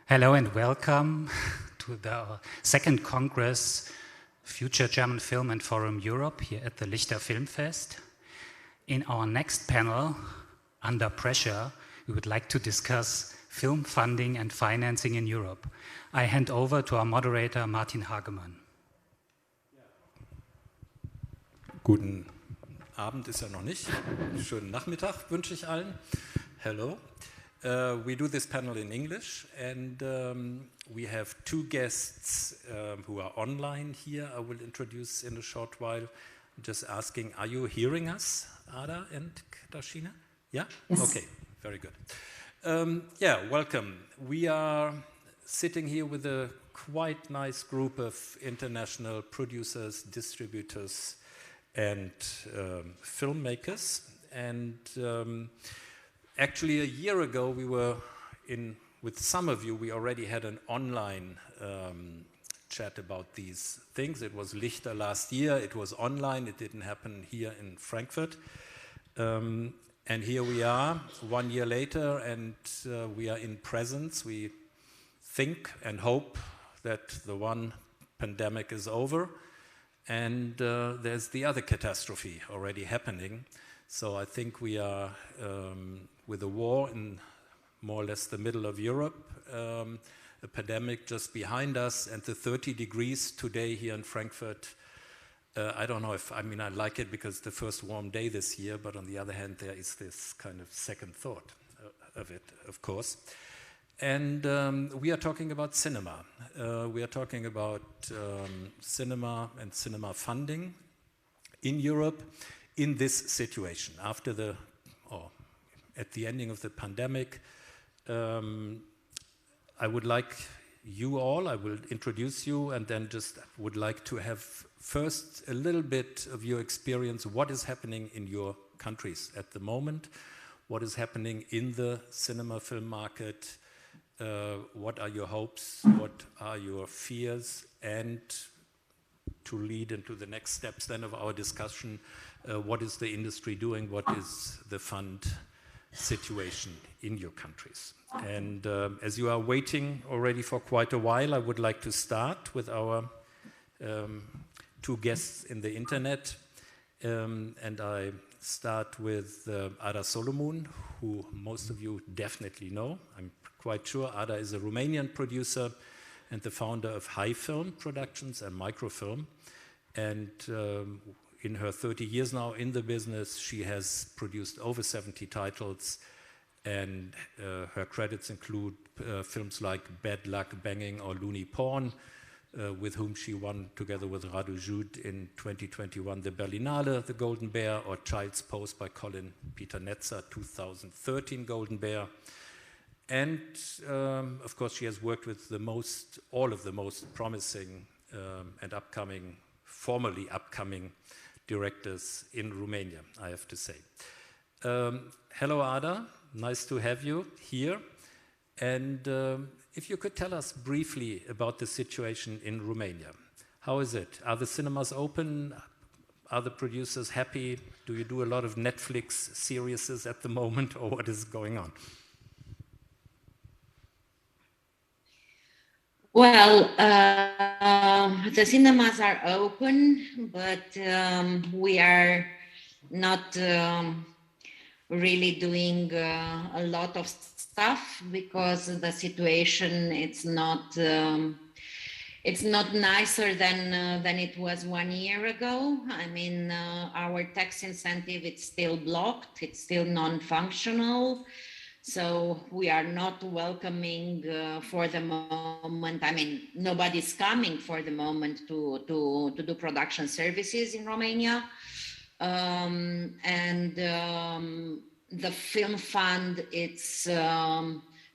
Hello and welcome to the second Congress, Future German Film and Forum Europe, here at the 𝗦𝗫𝗍𝗆. In our next panel, Under Pressure, we would like to discuss film funding and financing in Europe. I hand over to our moderator, 𝗦𝗫𝗶𝗶𝗵. Guten Abend ist ja noch nicht. Schönen Nachmittag wünsche ich allen. Hello. We do this panel in English, and we have two guests who are online here. I will introduce in a short while. Just asking, are you hearing us, Ada and Katarzyna? Yeah? Yes. Okay, very good. Yeah, welcome. We are sitting here with a quite nice group of international producers, distributors, and filmmakers. And actually, a year ago, we were with some of you, we already had an online chat about these things. It was 𝗦𝗫𝗍𝗆 last year. It was online. It didn't happen here in Frankfurt. And here we are, 1 year later, and we are in presence. We think and hope that the one pandemic is over, and there's the other catastrophe already happening. So I think we are with a war in more or less the middle of Europe, a pandemic just behind us, and the 30 degrees today here in Frankfurt. I don't know if, I like it because the first warm day this year, but on the other hand, there is this kind of second thought of it, of course. And we are talking about cinema. We are talking about cinema and cinema funding in Europe in this situation. After at the ending of the pandemic, I would like you all, I will introduce you, and then just would like to have first a little bit of your experience. What is happening in your countries at the moment? What is happening in the cinema film market? What are your hopes? What are your fears? And to lead into the next steps then of our discussion, what is the industry doing? What is the fund situation in your countries? And as you are waiting already for quite a while, I would like to start with our two guests in the internet. And I start with Ada Solomon, who most of you definitely know. I'm quite sure Ada is a Romanian producer and the founder of HiFilm Productions and Microfilm. And in her 30 years now in the business, she has produced over 70 titles, and her credits include films like Bad Luck Banging or Loony Porn, with whom she won, together with Radu Jude in 2021, the Berlinale, the Golden Bear, or Child's Pose by Colin Peter Netzer, 2013 Golden Bear. And of course, she has worked with all of the most promising and formerly upcoming directors in Romania, I have to say. Hello, Ada. Nice to have you here. And if you could tell us briefly about the situation in Romania. How is it? Are the cinemas open? Are the producers happy? Do you do a lot of Netflix series at the moment, or what is going on? Well, the cinemas are open, but we are not really doing a lot of stuff because the situation it's not nicer than it was 1 year ago. Our tax incentive it's still blocked. It's still non-functional. So we are not welcoming for the moment. Nobody's coming for the moment to do production services in Romania. The film fund, it's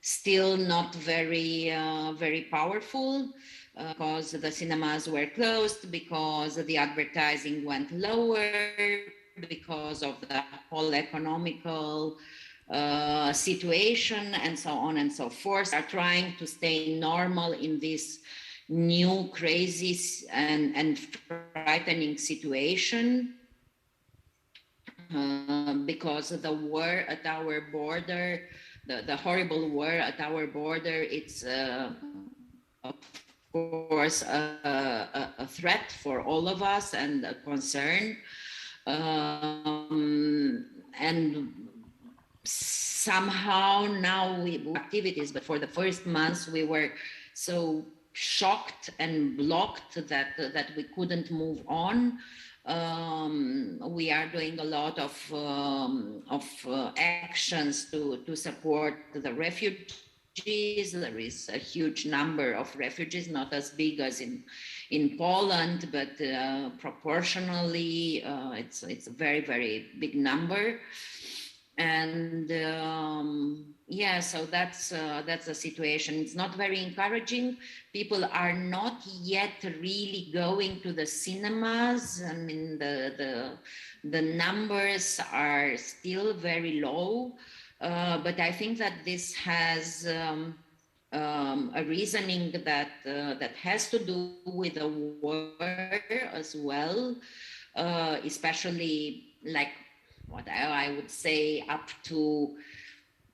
still not very powerful because the cinemas were closed, because the advertising went lower, because of the whole economical situation and so on and so forth. Are trying to stay normal in this new crazy and frightening situation. Because the war at our border the horrible war at our border, it's of course a threat for all of us and a concern. And somehow now we activities, but for the first months we were so shocked and blocked that we couldn't move on. We are doing a lot of actions to support the refugees. There is a huge number of refugees, not as big as in Poland, but proportionally, it's a very, very big number. And yeah, so that's the situation. It's not very encouraging. People are not yet really going to the cinemas. I mean, the numbers are still very low. But I think that this has a reasoning that has to do with the war as well, especially like what I would say up to,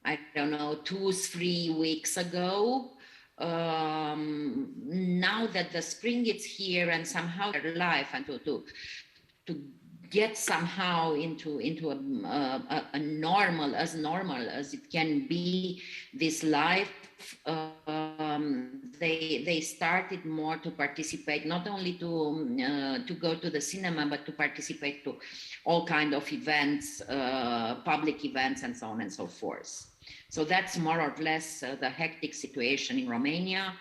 I don't know, 2-3 weeks ago. Now that the spring is here and somehow their life and to get somehow into a normal as it can be, this life, they started more to participate, not only to go to the cinema, but to participate to all kind of events, public events, and so on and so forth. So that's more or less the hectic situation in Romania.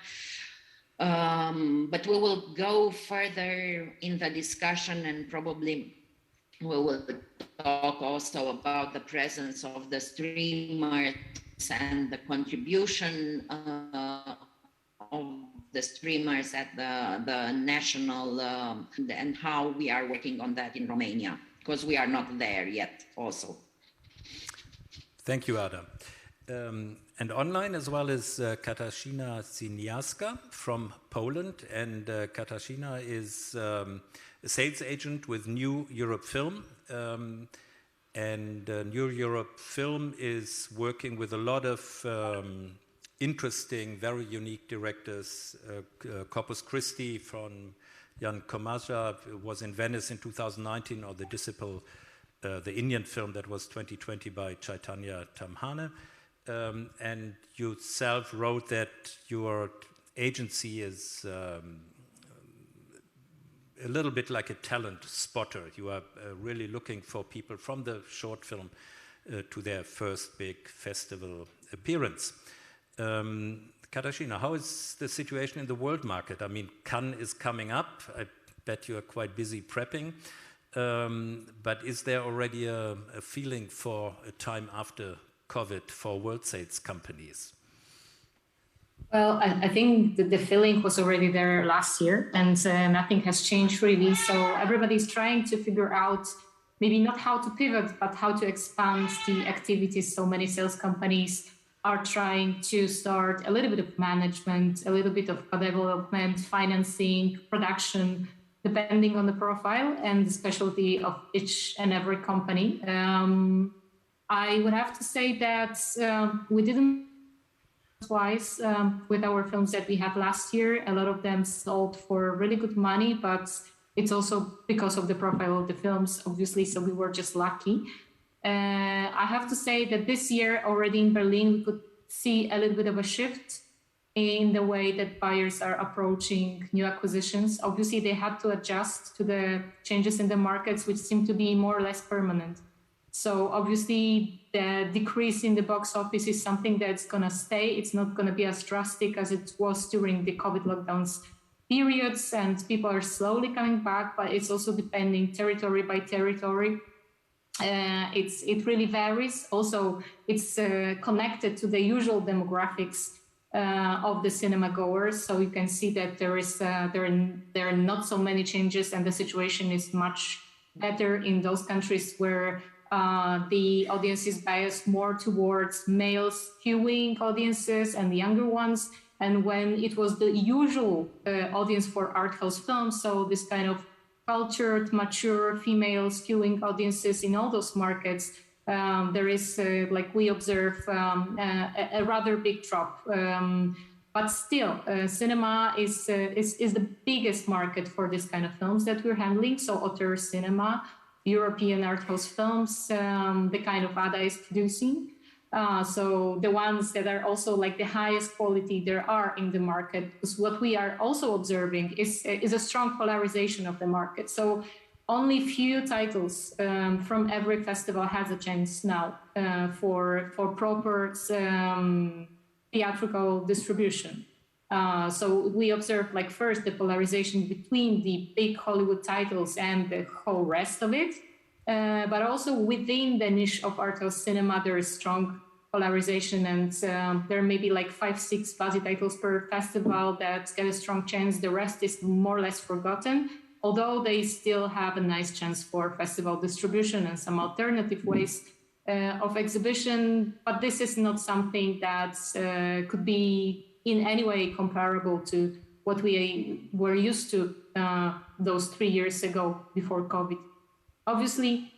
But we will go further in the discussion, and probably we will talk also about the presence of the streamers and the contribution of the streamers at the national and how we are working on that in Romania, because we are not there yet also. Thank you, Ada. And online as well as Katarzyna Siniarska from Poland. And Katarzyna is a sales agent with New Europe Film. And New Europe Film is working with a lot of interesting, very unique directors. Corpus Christi from Jan Komaja was in Venice in 2019, or The Disciple, the Indian film that was 2020 by Chaitanya Tamhane. And you yourself wrote that your agency is a little bit like a talent spotter. You are really looking for people from the short film to their first big festival appearance. Katarzyna, how is the situation in the world market? I mean, Cannes is coming up. I bet you are quite busy prepping. But is there already a feeling for a time after COVID for world sales companies? Well, I think the feeling was already there last year, and nothing has changed really. So everybody's trying to figure out maybe not how to pivot, but how to expand the activities. So many sales companies are trying to start a little bit of management, a little bit of development, financing, production, depending on the profile and the specialty of each and every company. I would have to say that we didn't twice with our films that we had last year. A lot of them sold for really good money, but it's also because of the profile of the films, obviously, so we were just lucky. I have to say that this year already in Berlin, we could see a little bit of a shift in the way that buyers are approaching new acquisitions. Obviously, they had to adjust to the changes in the markets, which seem to be more or less permanent. So obviously, the decrease in the box office is something that's going to stay. It's not going to be as drastic as it was during the COVID lockdowns periods, and people are slowly coming back, but it's also depending territory by territory. It really varies. Also, it's connected to the usual demographics of the cinema goers. So you can see that there are not so many changes, and the situation is much better in those countries where the audience is biased more towards male skewing audiences and the younger ones. And when it was the usual audience for art house films, so this kind of cultured, mature, female skewing audiences in all those markets, there is, like we observe, a rather big drop. But still, cinema is the biggest market for this kind of films that we're handling. So auteur cinema, European art house films, the kind of 𝗦𝗏 is producing. So the ones that are also like the highest quality there are in the market. Because what we are also observing is a strong polarization of the market. So only few titles from every festival has a chance now for proper theatrical distribution. So we observe, like, first the polarization between the big Hollywood titles and the whole rest of it, but also within the niche of art house cinema there is strong polarization, and there may be like 5-6 𝗦𝗏 titles per festival that get a strong chance. The rest is more or less forgotten, although they still have a nice chance for festival distribution and some alternative ways of exhibition. But this is not something that could be in any way comparable to what we were used to those 3 years ago before COVID. Obviously,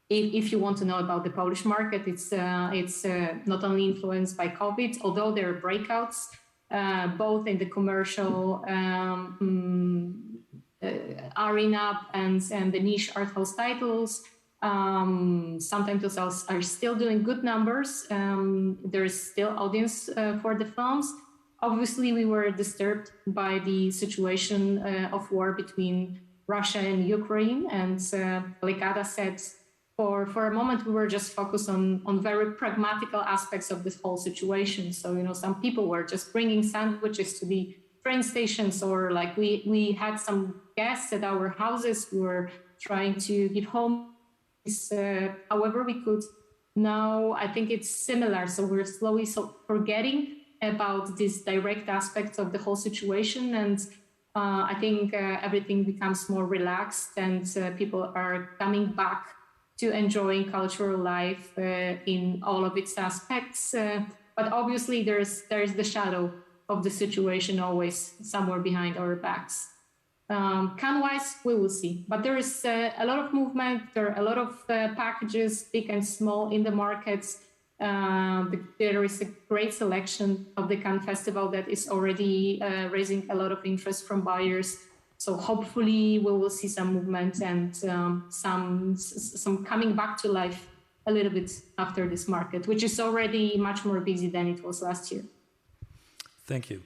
if you want to know about the Polish market, it's not only influenced by COVID, although there are breakouts, both in the commercial arena and the niche art house titles. Sometimes those are still doing good numbers. There is still audience for the films. Obviously, we were disturbed by the situation of war between Russia and Ukraine. And like Ada said, for a moment, we were just focused on very pragmatical aspects of this whole situation. So, you know, some people were just bringing sandwiches to the train stations, or like we had some guests at our houses. We were trying to give home however we could. Now, I think it's similar. So we're slowly forgetting about this direct aspect of the whole situation. And I think everything becomes more relaxed, and people are coming back to enjoying cultural life in all of its aspects. But obviously, there's the shadow of the situation always somewhere behind our backs. Can-wise, we will see. But there is a lot of movement. There are a lot of packages, big and small, in the markets. There is a great selection of the Cannes Festival that is already raising a lot of interest from buyers. So hopefully we will see some movement and some coming back to life a little bit after this market, which is already much more busy than it was last year. Thank you.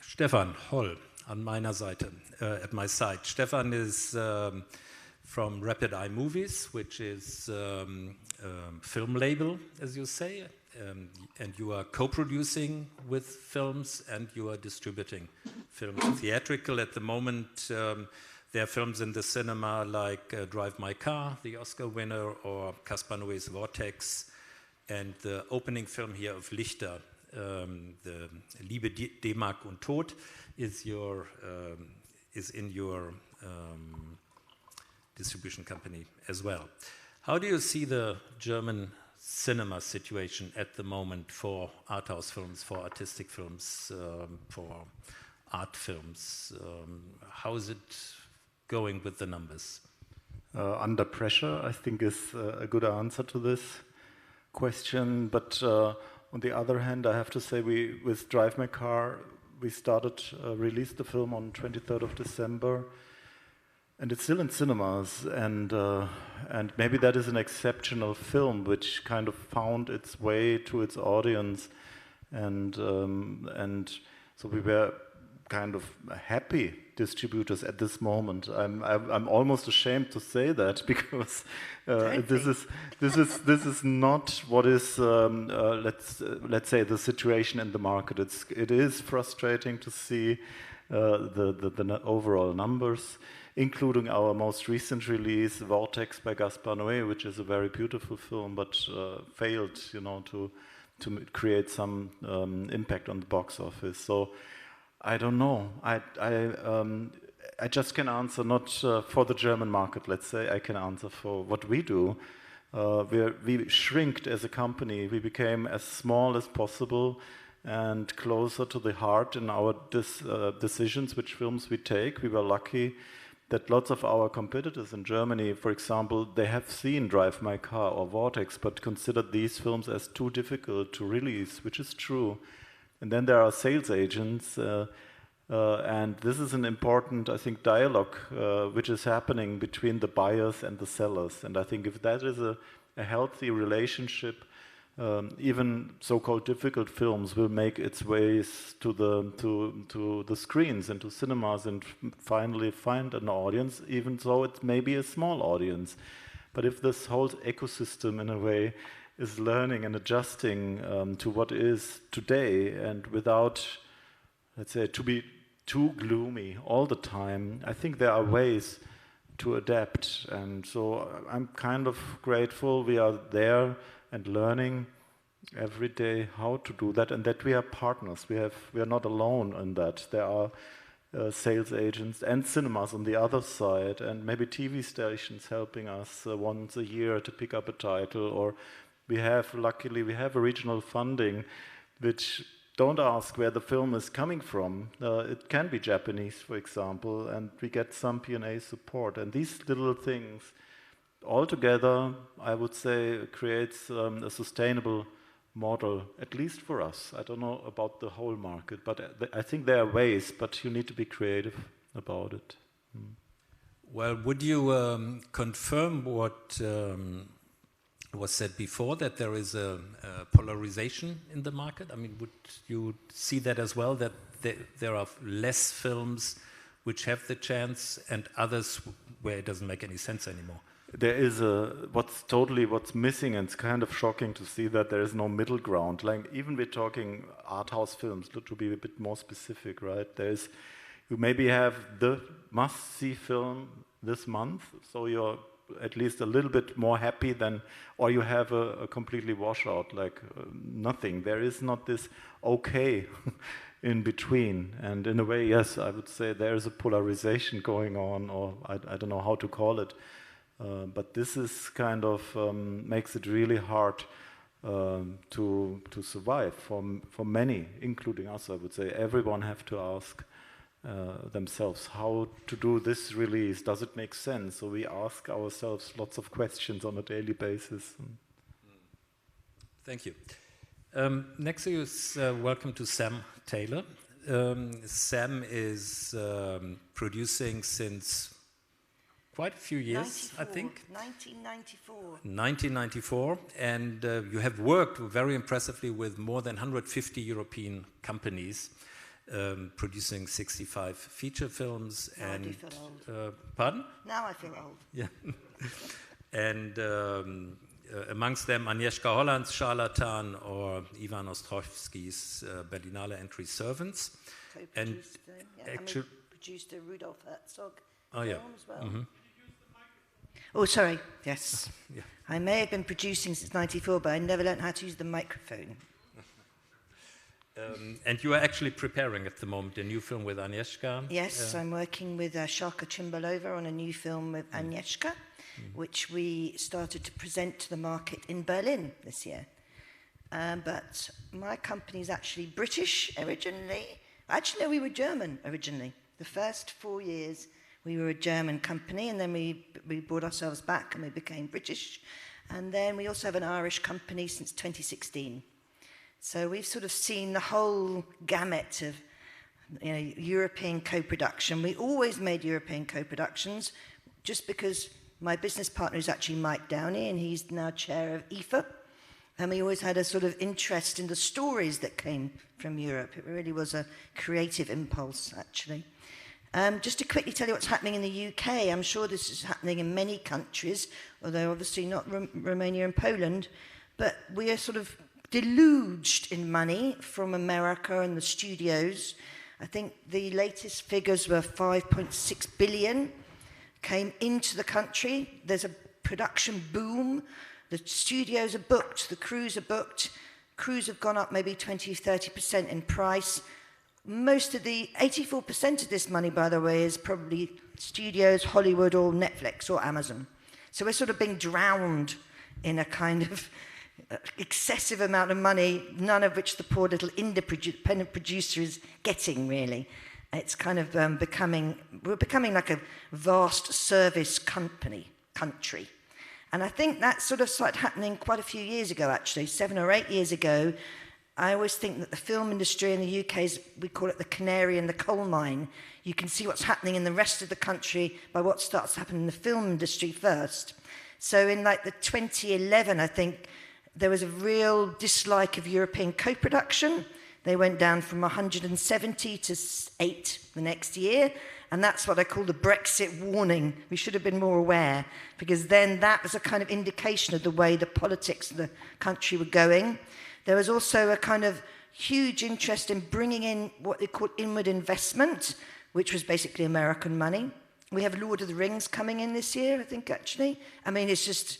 Stefan Holl on meiner Seite, at my side. Stefan is from Rapid Eye Movies, which is film label, as you say, and you are co-producing with films and you are distributing films. Theatrical at the moment, there are films in the cinema like Drive My Car, the Oscar winner, or Caspar Noé's Vortex, and the opening film here of 𝗏𝗏, the Liebe, D-Mark und Tod, is in your distribution company as well. How do you see the German cinema situation at the moment for art house films, for artistic films, for art films? How is it going with the numbers? Under pressure, I think, is a good answer to this question. But on the other hand, I have to say, with Drive My Car, we released the film on 23rd of December. And it's still in cinemas, and maybe that is an exceptional film which kind of found its way to its audience, and so we were kind of happy distributors at this moment. I'm almost ashamed to say that, because this is not what is let's say the situation in the market. It is frustrating to see the overall numbers, including our most recent release, Vortex by Caspar Noé, which is a very beautiful film, but failed, to create some impact on the box office. So I don't know. I just can answer not for the German market. Let's say I can answer for what we do. We shrinked as a company. We became as small as possible and closer to the heart in our decisions, which films we take. We were lucky that lots of our competitors in Germany, for example, they have seen Drive My Car or Vortex, but considered these films as too difficult to release, which is true. And then there are sales agents, and this is an important, I think, dialogue which is happening between the buyers and the sellers. And I think if that is a healthy relationship, even so-called difficult films will make its ways to the screens and to cinemas and finally find an audience, even though it may be a small audience. But if this whole ecosystem, in a way, is learning and adjusting to what is today, and without, let's say, to be too gloomy all the time, I think there are ways to adapt. And so I'm kind of grateful we are there and learning every day how to do that, and that we are partners. We are not alone in that. There are sales agents and cinemas on the other side, and maybe TV stations helping us once a year to pick up a title, or luckily we have a regional funding which don't ask where the film is coming from. It can be Japanese, for example, and we get some P&A support. And these little things altogether, I would say, creates a sustainable model, at least for us. I don't know about the whole market, but I think there are ways, but you need to be creative about it. Well, would you confirm what was said before, that there is a polarization in the market? I mean, would you see that as well, that there are less films which have the chance and others where it doesn't make any sense anymore? There is what's missing, and it's kind of shocking to see that there is no middle ground. Like, even we're talking art house films, to be a bit more specific, right? You maybe have the must-see film this month, so you're at least a little bit more happy than, or you have a completely washout, like nothing. There is not this okay in between. And in a way, yes, I would say there is a polarization going on, or I don't know how to call it. But this is kind of makes it really hard to survive for many, including us, I would say. Everyone have to ask themselves how to do this release. Does it make sense? So we ask ourselves lots of questions on a daily basis. Thank you. Next to you is welcome to Sam Taylor. Sam is producing since quite a few years, I think. 1994. 1994, and you have worked very impressively with more than 150 European companies, producing 65 feature films. Now and I do feel old. Pardon? Now I feel old. Yeah. And amongst them Agnieszka Holland's Charlatan or Ivan Ostrowski's Berlinale Entry Servants. And actually produced a Rudolf Herzog film as well. Mm-hmm. Oh, sorry. Yes. Yeah. I may have been producing since 94, but I never learned how to use the microphone. And you are actually preparing at the moment a new film with Agnieszka. Yes, I'm working with 𝗧ście𝗹𝗹 on a new film with Agnieszka, which we started to present to the market in Berlin this year. But my company is actually British originally. Actually, no, we were German originally. The first 4 years we were a German company, and then we brought ourselves back and we became British. And then we also have an Irish company since 2016. So we've sort of seen the whole gamut of European co-production. We always made European co-productions just because my business partner is actually Mike Downey, and he's now chair of IFA. And we always had a sort of interest in the stories that came from Europe. It really was a creative impulse, actually. Just to quickly tell you what's happening in the UK, I'm sure this is happening in many countries, although obviously not Romania and Poland, but we are sort of deluged in money from America and the studios. I think the latest figures were 5.6 billion came into the country. There's a production boom. The studios are booked, the crews are booked. Crews have gone up maybe 20-30% in price. Most of the 84% of this money, by the way, is probably studios, Hollywood, or Netflix, or Amazon. So we're sort of being drowned in a kind of excessive amount of money, none of which the poor little independent producer is getting, really. It's kind of we're becoming like a vast service country. And I think that sort of started happening quite a few years ago, actually, 7 or 8 years ago. I always think that the film industry in the UK is, we call it the canary in the coal mine. You can see what's happening in the rest of the country by what starts to happen in the film industry first. So in like the 2011, I think, there was a real dislike of European co-production. They went down from 170 to 8 the next year. And that's what I call the Brexit warning. We should have been more aware, because then that was a kind of indication of the way the politics of the country were going. There was also a kind of huge interest in bringing in what they call inward investment, which was basically American money. We have Lord of the Rings coming in this year, I think, actually. I mean, it's just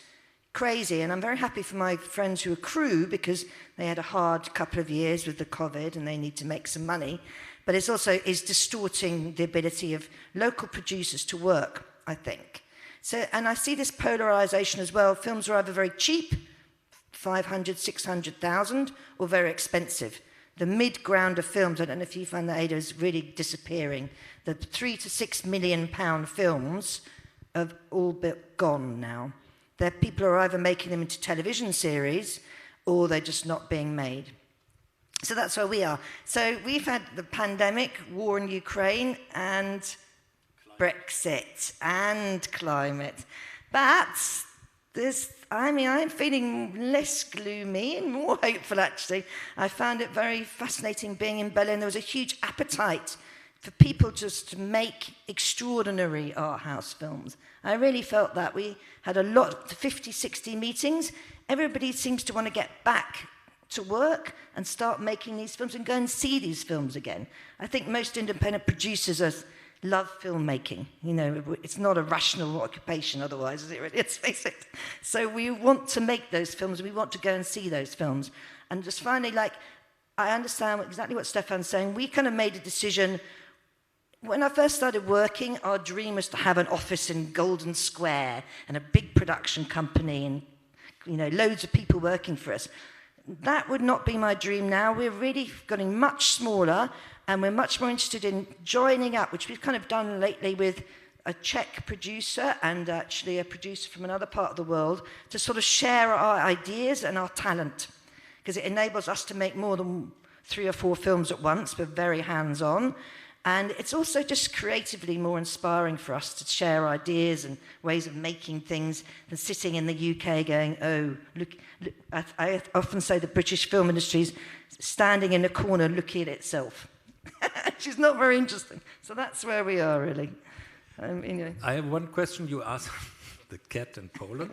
crazy. And I'm very happy for my friends who are crew, because they had a hard couple of years with the COVID and they need to make some money. But it's also distorting the ability of local producers to work, I think. So, and I see this polarization as well. Films are either very cheap, 500, 600,000, or very expensive. The mid-ground of films, I don't know if you find that, Ada, is really disappearing. The £3 to £6 million films have all but gone now. People are either making them into television series, or they're just not being made. So that's where we are. So we've had the pandemic, war in Ukraine, and Brexit, and climate. But I'm feeling less gloomy and more hopeful, actually. I found it very fascinating being in Berlin. There was a huge appetite for people just to make extraordinary art house films. I really felt that. We had a lot, 50, 60 meetings. Everybody seems to want to get back to work and start making these films and go and see these films again. I think most independent producers love filmmaking. You know, it's not a rational occupation otherwise, is it really? Let's face it. So we want to make those films, we want to go and see those films. And just finally, like, I understand exactly what Stefan's saying. We kind of made a decision. When I first started working, our dream was to have an office in Golden Square and a big production company and, you know, loads of people working for us. That would not be my dream now. We're really getting much smaller, and we're much more interested in joining up, which we've kind of done lately with a Czech producer and actually a producer from another part of the world, to sort of share our ideas and our talent, because it enables us to make more than 3 or 4 films at once. We're very hands-on. And it's also just creatively more inspiring for us to share ideas and ways of making things than sitting in the UK going, oh, look. I often say the British film industry is standing in a corner looking at itself. Which is not very interesting. So that's where we are, really. You know. I have one question you asked, the cat in Poland.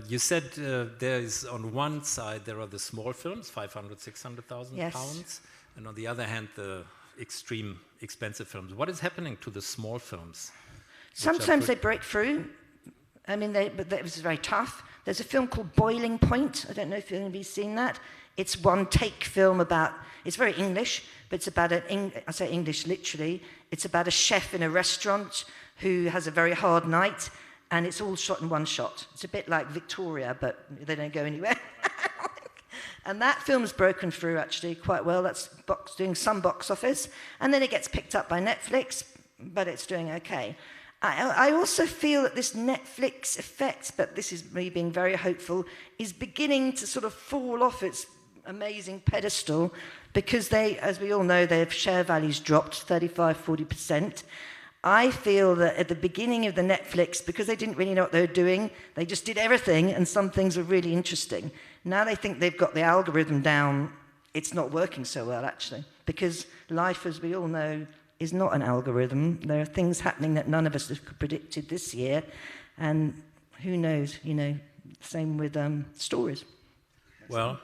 You said there is, on one side, there are the small films, 500, 600,000 pounds. And on the other hand, the extreme expensive films. What is happening to the small films? Sometimes they break through. I mean, but it was very tough. There's a film called Boiling Point. I don't know if anybody's seen that. It's one take film about, it's very English, but it's about I say English literally, it's about a chef in a restaurant who has a very hard night, and it's all shot in one shot. It's a bit like Victoria, but they don't go anywhere. And that film's broken through, actually, quite well. That's doing some box office. And then it gets picked up by Netflix, but it's doing okay. I also feel that this Netflix effect, but this is me being very hopeful, is beginning to sort of fall off its amazing pedestal, because they, as we all know, their share values dropped 35–40%. I feel that at the beginning of the Netflix, because they didn't really know what they were doing, they just did everything, and some things were really interesting. Now they think they've got the algorithm down. It's not working so well, actually, because life, as we all know, is not an algorithm. There are things happening that none of us have predicted this year, and who knows, you know, same with stories. Well,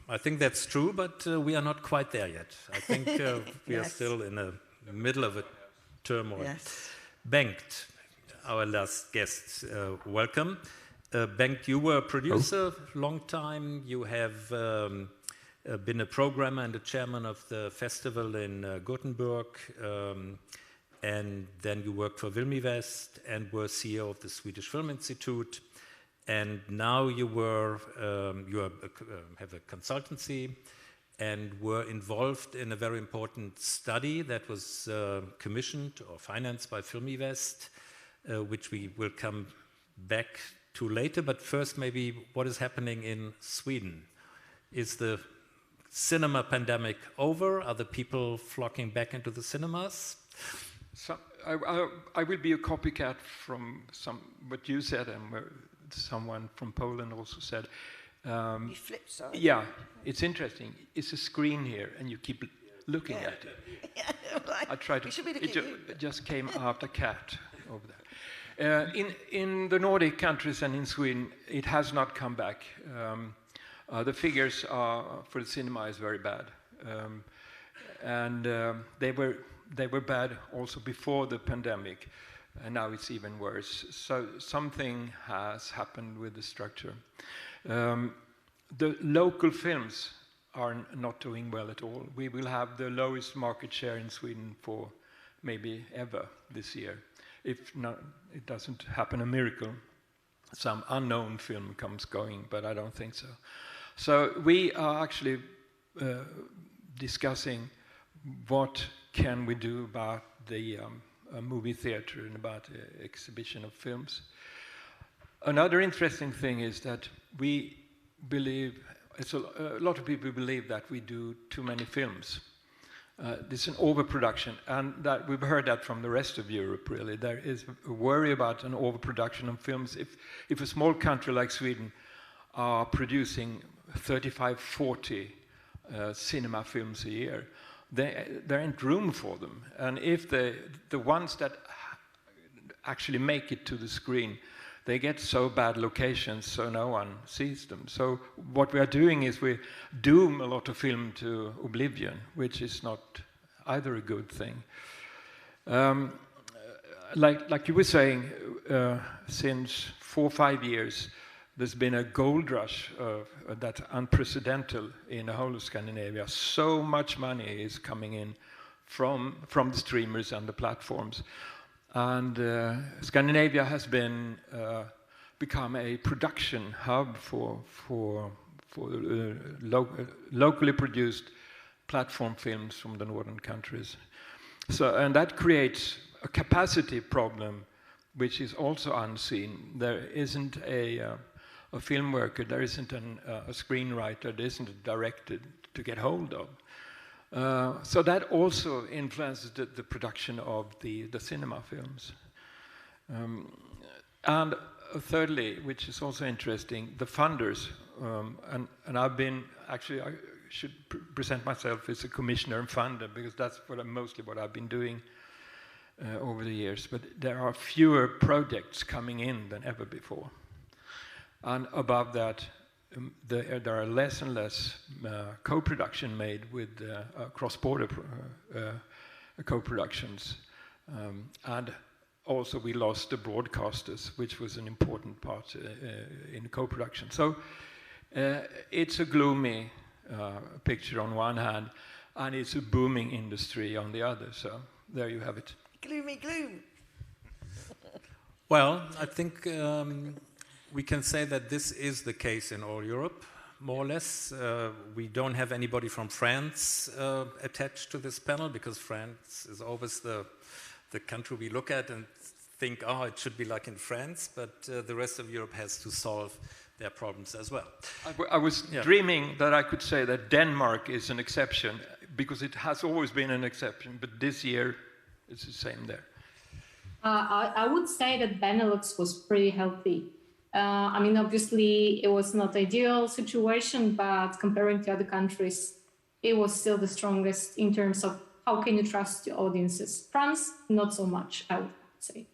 I think that's true, but we are not quite there yet. I think we are still in the middle of a turmoil. Yes. Bengt, our last guest, welcome. Bengt, you were a producer long time. You have been a programmer and a chairman of the festival in Gothenburg, and then you worked for 𝗏𝘔 and were CEO of the Swedish Film Institute. And now you have a consultancy, and were involved in a very important study that was commissioned or financed by 𝗏𝘗𝘆, which we will come back to later. But first, maybe what is happening in Sweden? Is the cinema pandemic over? Are the people flocking back into the cinemas? So I will be a copycat from what you said and someone from Poland also said. You flip side. Yeah, it's interesting. It's a screen here, and you keep looking at it. Right. I tried to. It just came out a cat over there. In the Nordic countries and in Sweden, it has not come back. The figures for the cinema is very bad, and they were bad also before the pandemic, and now it's even worse. So something has happened with the structure. The local films are not doing well at all. We will have the lowest market share in Sweden for maybe ever this year. If not, it doesn't happen a miracle. Some unknown film comes going, but I don't think so. So we are actually discussing what can we do about the movie theater and about the exhibition of films. Another interesting thing is that we believe, a lot of people believe that we do too many films. This is an overproduction, and that we've heard that from the rest of Europe, really. There is a worry about an overproduction of films. If a small country like Sweden are producing 35, 40 cinema films a year, there ain't room for them. And if the ones that actually make it to the screen, they get so bad locations so no one sees them. So what we are doing is we doom a lot of film to oblivion, which is not either a good thing. Like you were saying, since 4 or 5 years, there's been a gold rush that's unprecedented in the whole of Scandinavia. So much money is coming in from the streamers and the platforms. And Scandinavia has become a production hub for locally produced platform films from the northern countries. So, and that creates a capacity problem, which is also unseen. There isn't a film worker, there isn't a screenwriter, there isn't a director to get hold of. So that also influences the production of the cinema films. And thirdly, which is also interesting, the funders, and I've been, actually I should present myself as a commissioner and funder, because that's mostly what I've been doing over the years, but there are fewer projects coming in than ever before. And above that, there are less and less co-production made with cross-border co-productions. And also we lost the broadcasters, which was an important part in co-production. So it's a gloomy picture on one hand, and it's a booming industry on the other. So there you have it. Gloomy gloom. Well, I think we can say that this is the case in all Europe, more or less. We don't have anybody from France attached to this panel, because France is always the country we look at and think, oh, it should be like in France, but the rest of Europe has to solve their problems as well. I was dreaming that I could say that Denmark is an exception, because it has always been an exception, but this year it's the same there. I would say that Benelux was pretty healthy. I mean, obviously, it was not ideal situation, but comparing to other countries, it was still the strongest in terms of how can you trust your audiences. France, not so much, I would say.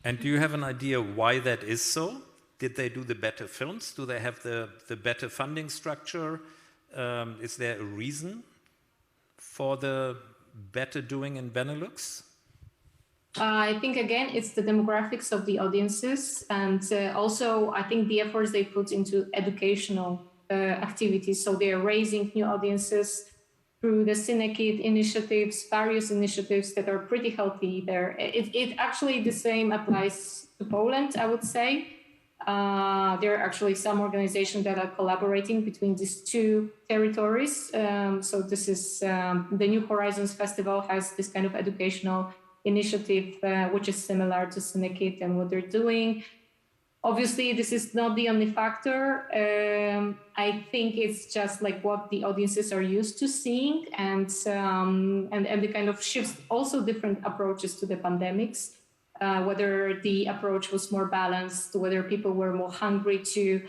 And do you have an idea why that is so? Did they do the better films? Do they have the better funding structure? Is there a reason for the better doing in Benelux? I think, again, it's the demographics of the audiences, and also I think the efforts they put into educational activities. So they are raising new audiences through the 𝗏𝘵𝗍 initiatives, various initiatives that are pretty healthy there. It actually the same applies to Poland, I would say. There are actually some organizations that are collaborating between these two territories. So this is the New Horizons Festival has this kind of educational initiative, which is similar to 𝗦cie𝗶𝗿 and what they're doing. Obviously, this is not the only factor. I think it's just like what the audiences are used to seeing, and the kind of shifts also different approaches to the pandemics. Whether the approach was more balanced, whether people were more hungry to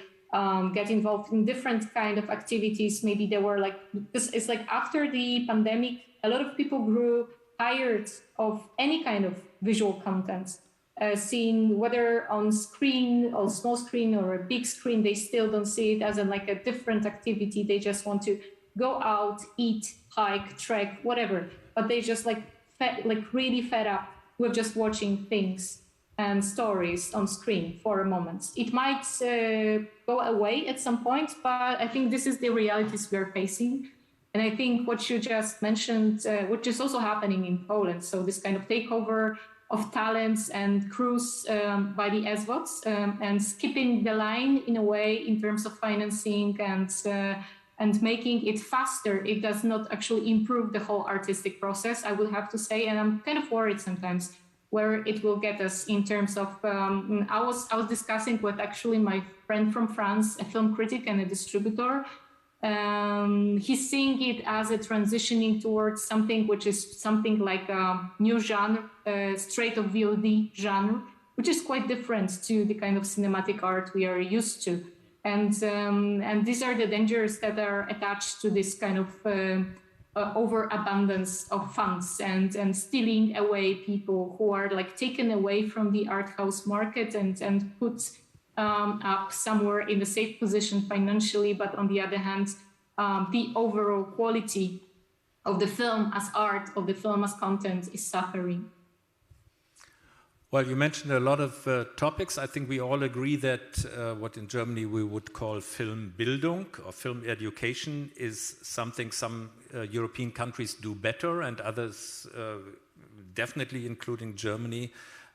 get involved in different kind of activities. Maybe they were like, it's like after the pandemic, a lot of people grew tired of any kind of visual content. Seeing whether on screen, on small screen or a big screen, they still don't see it as like a different activity. They just want to go out, eat, hike, trek, whatever. But they just really fed up with just watching things and stories on screen for a moment. It might go away at some point, but I think this is the realities we're facing. And I think what you just mentioned, which is also happening in Poland, so this kind of takeover of talents and crews by the 𝗬𝑺 and skipping the line in a way in terms of financing and making it faster. It does not actually improve the whole artistic process, I will have to say, and I'm kind of worried sometimes where it will get us in terms of. I was discussing with actually my friend from France, a film critic and a distributor. He's seeing it as a transitioning towards something which is something like a new genre, straight of VOD genre, which is quite different to the kind of cinematic art we are used to. And these are the dangers that are attached to this kind of overabundance of funds and stealing away people who are like taken away from the art house market and put up somewhere in a safe position financially, but on the other hand, the overall quality of the film as art, of the film as content is suffering. Well, you mentioned a lot of topics. I think we all agree that what in Germany we would call Filmbildung or film education is something some European countries do better, and others, definitely including Germany,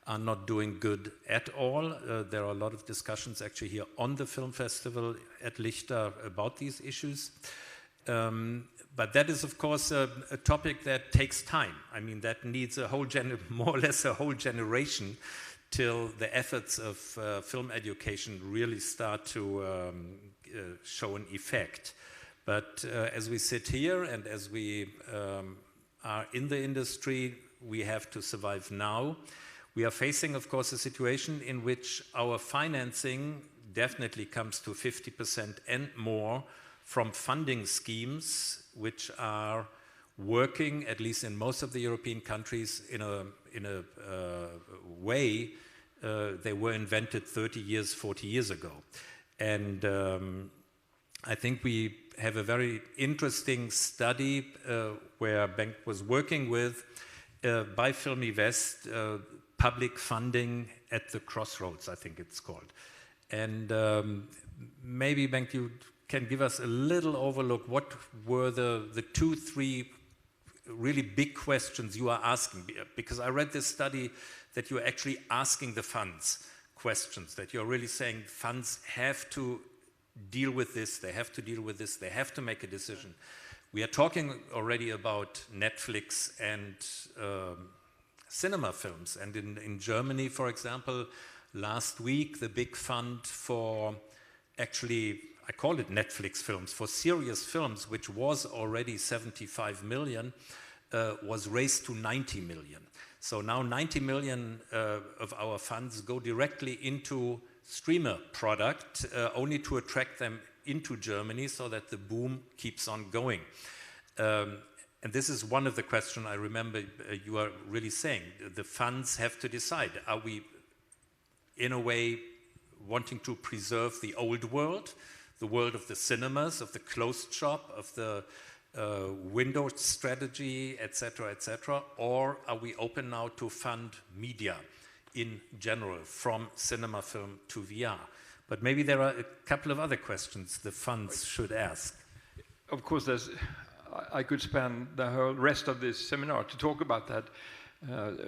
are not doing good at all. There are a lot of discussions actually here on the film festival at 𝗦ście about these issues. But that is, of course, a topic that takes time. I mean, that needs a whole more or less a whole generation till the efforts of film education really start to show an effect. But as we sit here and as we are in the industry, we have to survive now. We are facing, of course, a situation in which our financing definitely comes to 50% and more from funding schemes which are working, at least in most of the European countries, in a way they were invented 30 years, 40 years ago. And I think we have a very interesting study where Bengt was working with by Filmy West, public funding at the crossroads, I think it's called. And maybe, Bengt, you can give us a little overlook. What were the 2-3 really big questions you are asking? Because I read this study that you're actually asking the funds questions, that you're really saying funds have to deal with this, they have to deal with this, they have to make a decision. We are talking already about Netflix and cinema films. And in Germany, for example, last week, the big fund for actually, I call it Netflix films, for serious films, which was already 75 million, was raised to 90 million. So now 90 million of our funds go directly into streamer product, only to attract them into Germany so that the boom keeps on going. And this is one of the questions I remember you are really saying. The funds have to decide. Are we, in a way, wanting to preserve the old world, the world of the cinemas, of the closed shop, of the window strategy, etc., etc., or are we open now to fund media in general, from cinema film to VR? But maybe there are a couple of other questions the funds should ask. Of course, I could spend the whole rest of this seminar to talk about that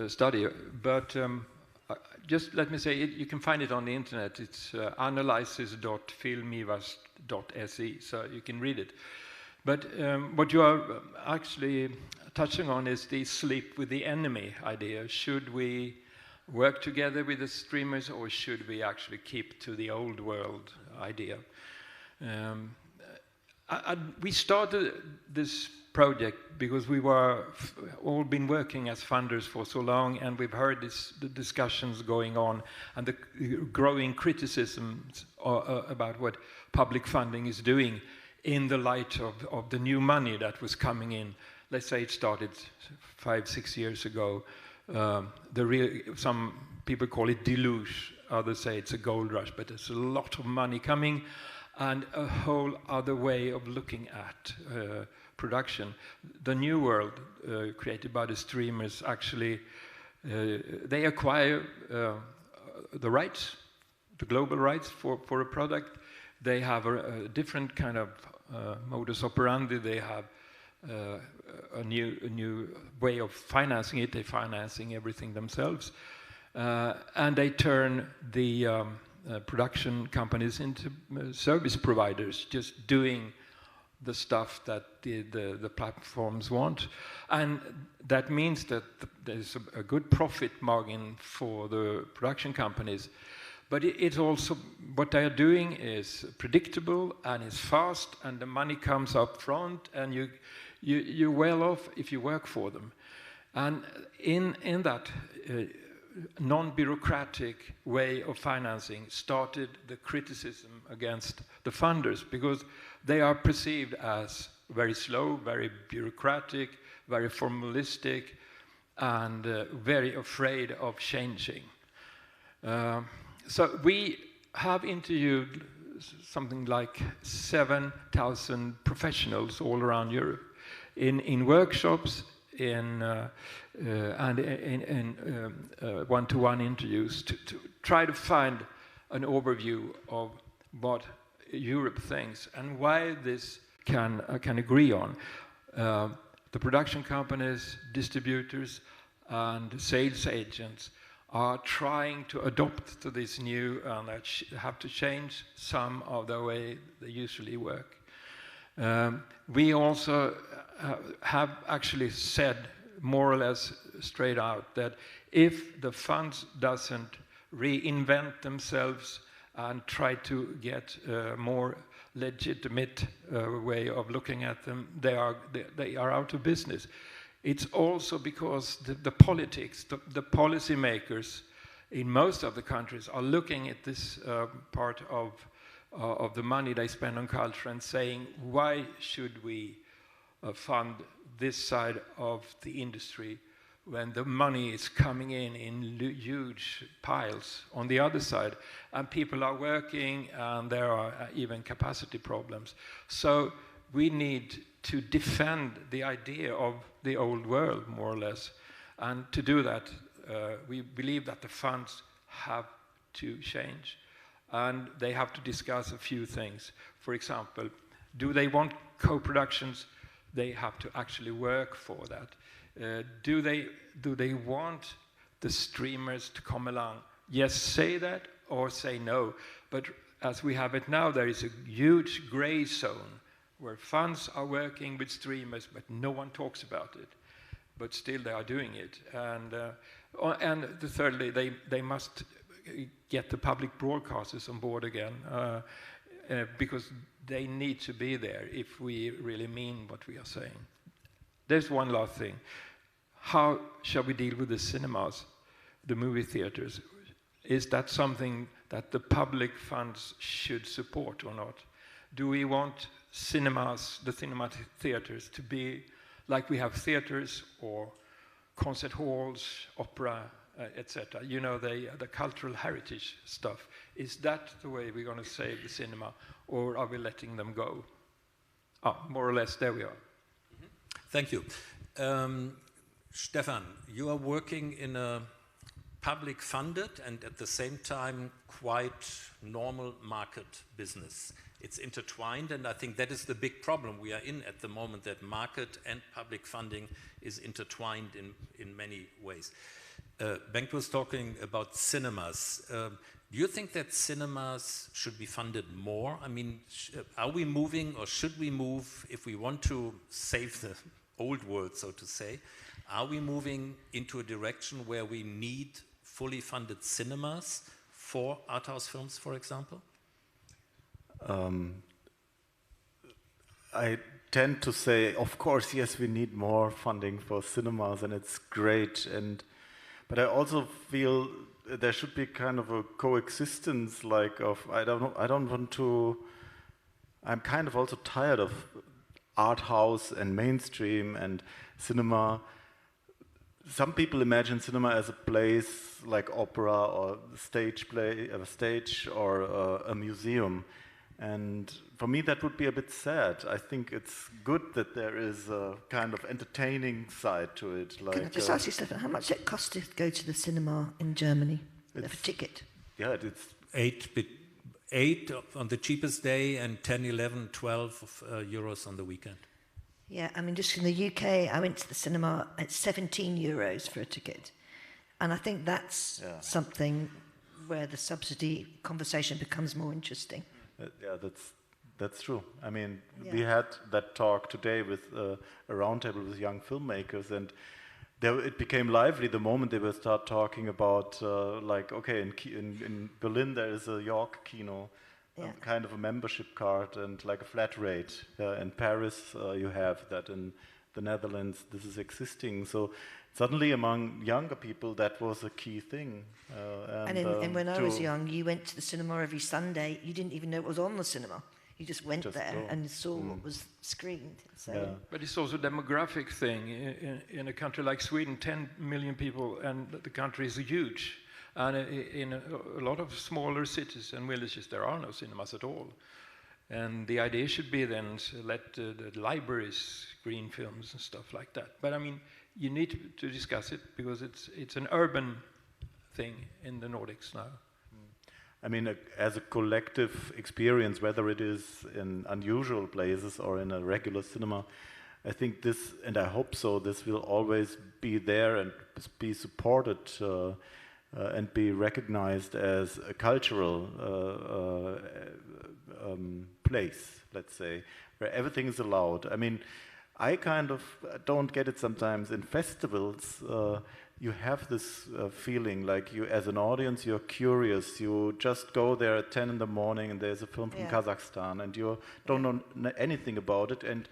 study, but just let me say, you can find it on the internet. It's 𝗦𝗫𝗇𝘆ʲ, so you can read it. But what you are actually touching on is the sleep with the enemy idea. Should we work together with the streamers, or should we actually keep to the old world idea? We started this project because we were all been working as funders for so long, and we've heard the discussions going on and the growing criticisms about what public funding is doing in the light of the new money that was coming in. Let's say it started 5-6 years ago. Some people call it deluge, others say it's a gold rush, but there's a lot of money coming and a whole other way of looking at production. The new world created by the streamers actually, they acquire the rights, the global rights for a product. They have a different kind of modus operandi. They have a new way of financing it. They're financing everything themselves. And they turn the production companies into service providers, just doing the stuff that the platforms want. And that means that there's a good profit margin for the production companies. But it's also, what they are doing is predictable and is fast, and the money comes up front, and you're well off if you work for them. And in that non-bureaucratic way of financing started the criticism against the funders, because they are perceived as very slow, very bureaucratic, very formalistic, and very afraid of changing. So we have interviewed something like 7,000 professionals all around Europe in workshops, and in one-to-one interviews to try to find an overview of what Europe thinks and why this can agree on. The production companies, distributors, and sales agents are trying to adopt to this new and have to change some of the way they usually work. We also have actually said more or less straight out that if the funds doesn't reinvent themselves and try to get a more legitimate way of looking at them, they are out of business. It's also because the politics, the policymakers in most of the countries are looking at this part of the money they spend on culture and saying, why should we fund this side of the industry when the money is coming in huge piles on the other side, and people are working and there are even capacity problems. So we need to defend the idea of the old world, more or less. And to do that, we believe that the funds have to change. And they have to discuss a few things. For example, do they want co-productions? They have to actually work for that. Do they want the streamers to come along? Yes, say that, or say no. But as we have it now, there is a huge gray zone where funds are working with streamers, but no one talks about it. But still they are doing it. And thirdly, they must get the public broadcasters on board again, because they need to be there if we really mean what we are saying. There's one last thing. How shall we deal with the cinemas, the movie theaters? Is that something that the public funds should support or not? Do we want cinemas, the cinema theaters, to be like we have theaters or concert halls, opera, etc.? You know, the cultural heritage stuff. Is that the way we're going to save the cinema, or are we letting them go? More or less, there we are. Mm-hmm. Thank you. Stefan, you are working in a public funded and at the same time quite normal market business. It's intertwined, and I think that is the big problem we are in at the moment, that market and public funding is intertwined in many ways. Bengt was talking about cinemas. Do you think that cinemas should be funded more? I mean, are we moving, or should we move, if we want to save the old world, so to say, are we moving into a direction where we need fully funded cinemas for art house films, for example? I tend to say, of course, yes, we need more funding for cinemas, and it's great. But I also feel there should be kind of a coexistence, like of I don't want to. I'm kind of also tired of art house and mainstream and cinema. Some people imagine cinema as a place like opera or stage play, a stage or a museum. And for me, that would be a bit sad. I think it's good that there is a kind of entertaining side to it. Like, can I just ask you, Stefan, how much it costs to go to the cinema in Germany? A ticket? Yeah, it's 8 on the cheapest day and 10, 11, 12 euros on the weekend. Yeah, I mean, just in the UK, I went to the cinema at 17 euros for a ticket. And I think that's something where the subsidy conversation becomes more interesting. Yeah, that's true. I mean, we had that talk today with a roundtable with young filmmakers, and it became lively the moment they will start talking about, like, okay, in Berlin there is a York Kino, kind of a membership card and like a flat rate. In Paris you have that. In the Netherlands this is existing. So suddenly among younger people that was a key thing. And when I was young, you went to the cinema every Sunday. You didn't even know it was on the cinema. You just went there and saw what was screened. So. But it's also a demographic thing. In a country like Sweden, 10 million people, and the country is huge. And in a lot of smaller cities and villages, there are no cinemas at all. And the idea should be then to let the libraries screen films and stuff like that. But I mean, you need to discuss it because it's an urban thing in the Nordics now. I mean, as a collective experience, whether it is in unusual places or in a regular cinema, I think this, and I hope so, this will always be there and be supported and be recognized as a cultural place, let's say, where everything is allowed. I mean, I kind of don't get it sometimes. In festivals, you have this feeling like you, as an audience, you're curious. You just go there at 10 in the morning and there's a film from Kazakhstan and you don't know anything about it, and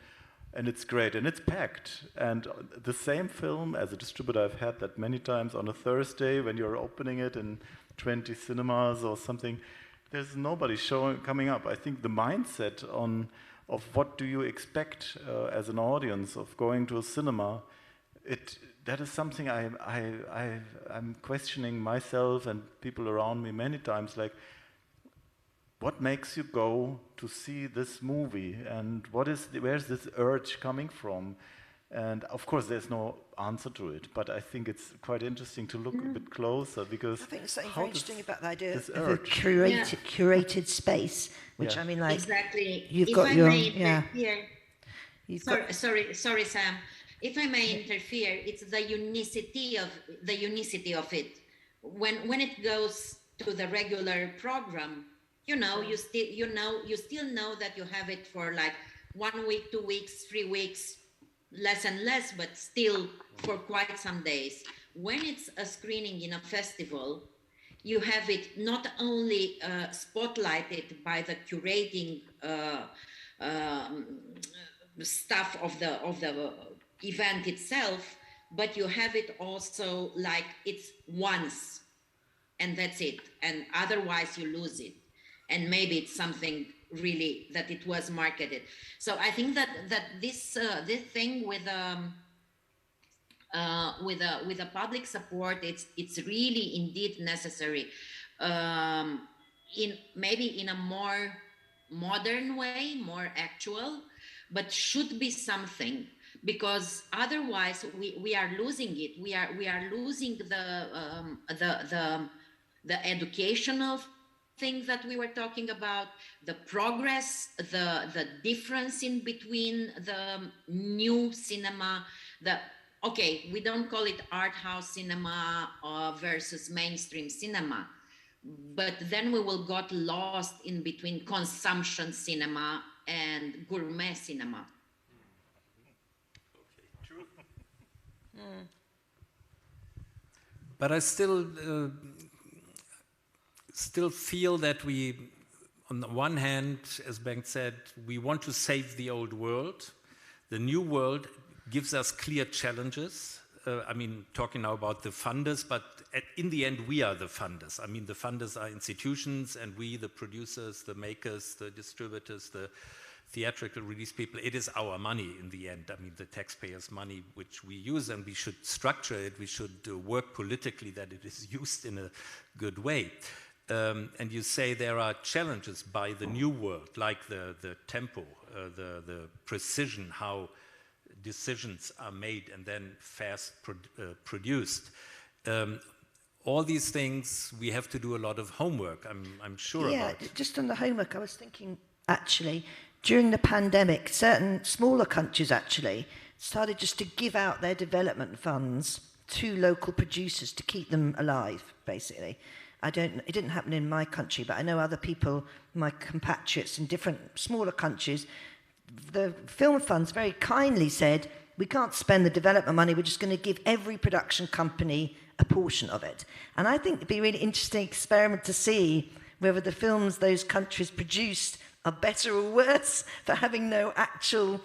it's great and it's packed. And the same film, as a distributor, I've had that many times on a Thursday when you're opening it in 20 cinemas or something. There's nobody coming up. I think the mindset of what do you expect as an audience of going to a cinema, that is something I'm questioning myself and people around me many times, like, what makes you go to see this movie, and where's this urge coming from? And of course there's no answer to it, but I think it's quite interesting to look a bit closer, because I think there's something very interesting about the idea of a curated space, which I mean, like, exactly. You've if got I your may interfere, sorry, Sam. If I may interfere, it's the unicity of it. When it goes to the regular program, you still know that you have it for like 1 week, 2 weeks, 3 weeks, less and less, but still for quite some days. When it's a screening in a festival, you have it not only spotlighted by the curating stuff of the event itself, but you have it also like it's once and that's it, and otherwise you lose it. And maybe it's something really that it was marketed. So I think that this thing with a public support, it's really indeed necessary. Maybe in a more modern way, more actual, but should be something, because otherwise we are losing it. We are losing the educational things that we were talking about, the progress, the difference in between the new cinema, okay, we don't call it art house cinema versus mainstream cinema, but then we will got lost in between consumption cinema and gourmet cinema. Okay, true. But I still feel that we, on the one hand, as Bengt said, we want to save the old world. The new world gives us clear challenges. I mean, talking now about the funders, but in the end, we are the funders. I mean, the funders are institutions, and we, the producers, the makers, the distributors, the theatrical release people, it is our money in the end. I mean, the taxpayers' money which we use, and we should structure it, we should work politically that it is used in a good way. And you say there are challenges by the new world, like the tempo, the precision, how decisions are made and then fast produced. All these things, we have to do a lot of homework, I'm sure about. Yeah, just on the homework, I was thinking, actually, during the pandemic, certain smaller countries actually started just to give out their development funds to local producers to keep them alive, basically. It didn't happen in my country, but I know other people, my compatriots in different smaller countries, the film funds very kindly said, we can't spend the development money, we're just going to give every production company a portion of it. And I think it'd be a really interesting experiment to see whether the films those countries produced are better or worse for having no actual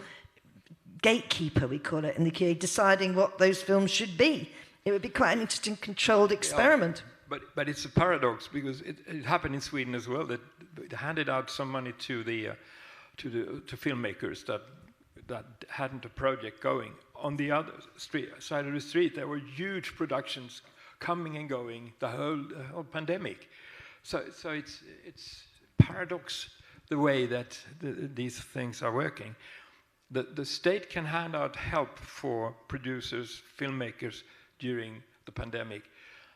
gatekeeper, we call it, in the UK, deciding what those films should be. It would be quite an interesting controlled experiment. Yeah, but it's a paradox, because it happened in Sweden as well, that it handed out some money to filmmakers that hadn't a project going. On the other side of the street, there were huge productions coming and going the whole pandemic. So it's paradox the way that these things are working. The state can hand out help for producers, filmmakers during the pandemic,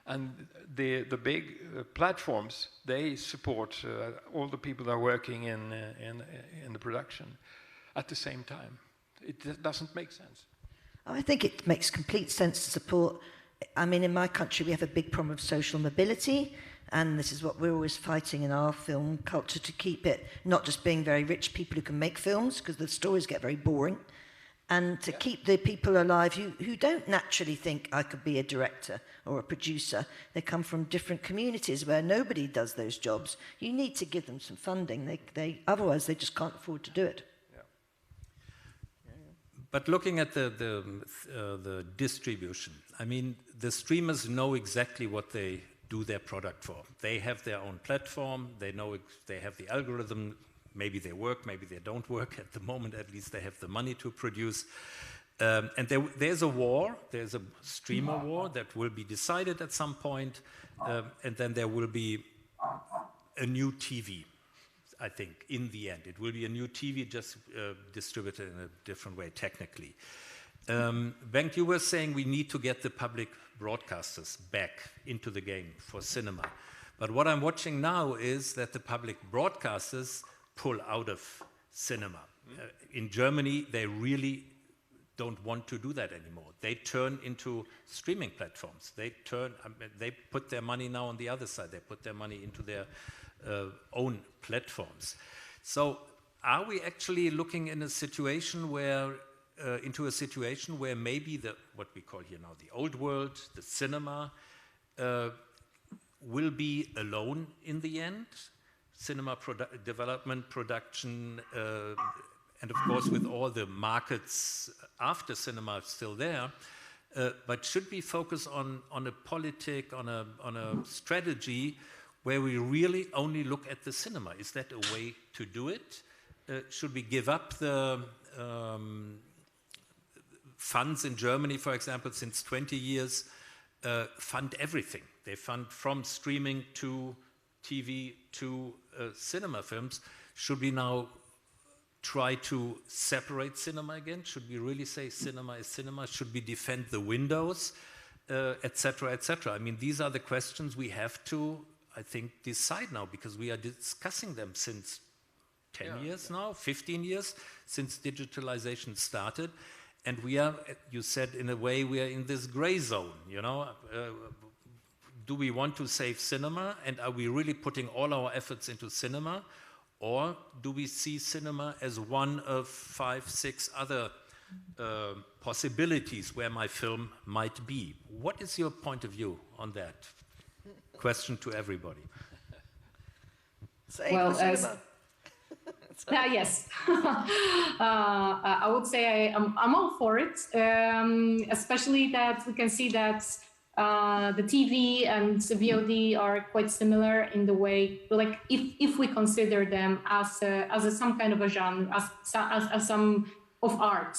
and the big platforms, they support all the people that are working in the production at the same time. It doesn't make sense. I think it makes complete sense to support. I mean, in my country, we have a big problem of social mobility, and this is what we're always fighting in our film culture, to keep it not just being very rich people who can make films, because the stories get very boring, and to keep the people alive who don't naturally think I could be a director or a producer. They come from different communities where nobody does those jobs. You need to give them some funding. Otherwise, they just can't afford to do it. But looking at the distribution, I mean, the streamers know exactly what they do their product for. They have their own platform, they know they have the algorithm, maybe they work, maybe they don't work. At the moment, at least, they have the money to produce. And there's a war, there's a streamer war that will be decided at some point, and then there will be a new TV. I think, in the end. It will be a new TV, just distributed in a different way, technically. Bengt, you were saying we need to get the public broadcasters back into the game for cinema. But what I'm watching now is that the public broadcasters pull out of cinema. In Germany, they really don't want to do that anymore. They turn into streaming platforms. They put their money now on the other side. They put their money into their own platforms. So are we actually looking in a situation where, into a situation where maybe what we call here now the old world, the cinema, will be alone in the end? Cinema development, production, and of course with all the markets after cinema still there, but should we focus on a politic, on a strategy where we really only look at the cinema? Is that a way to do it? Should we give up the funds in Germany, for example, since 20 years, fund everything? They fund from streaming to TV to cinema films. Should we now try to separate cinema again? Should we really say cinema is cinema? Should we defend the windows, etc., etc.? I mean, these are the questions we have to, I think, decide now, because we are discussing them since 10 years now, 15 years, since digitalization started. And we are, you said, in a way, we are in this gray zone, you know. Do we want to save cinema, and are we really putting all our efforts into cinema? Or do we see cinema as one of 5, 6 other possibilities where my film might be? What is your point of view on that? Question to everybody. Well, yes, I would say I'm all for it, especially that we can see that the TV and the VOD are quite similar in the way, like if we consider them as some kind of a genre, as some of art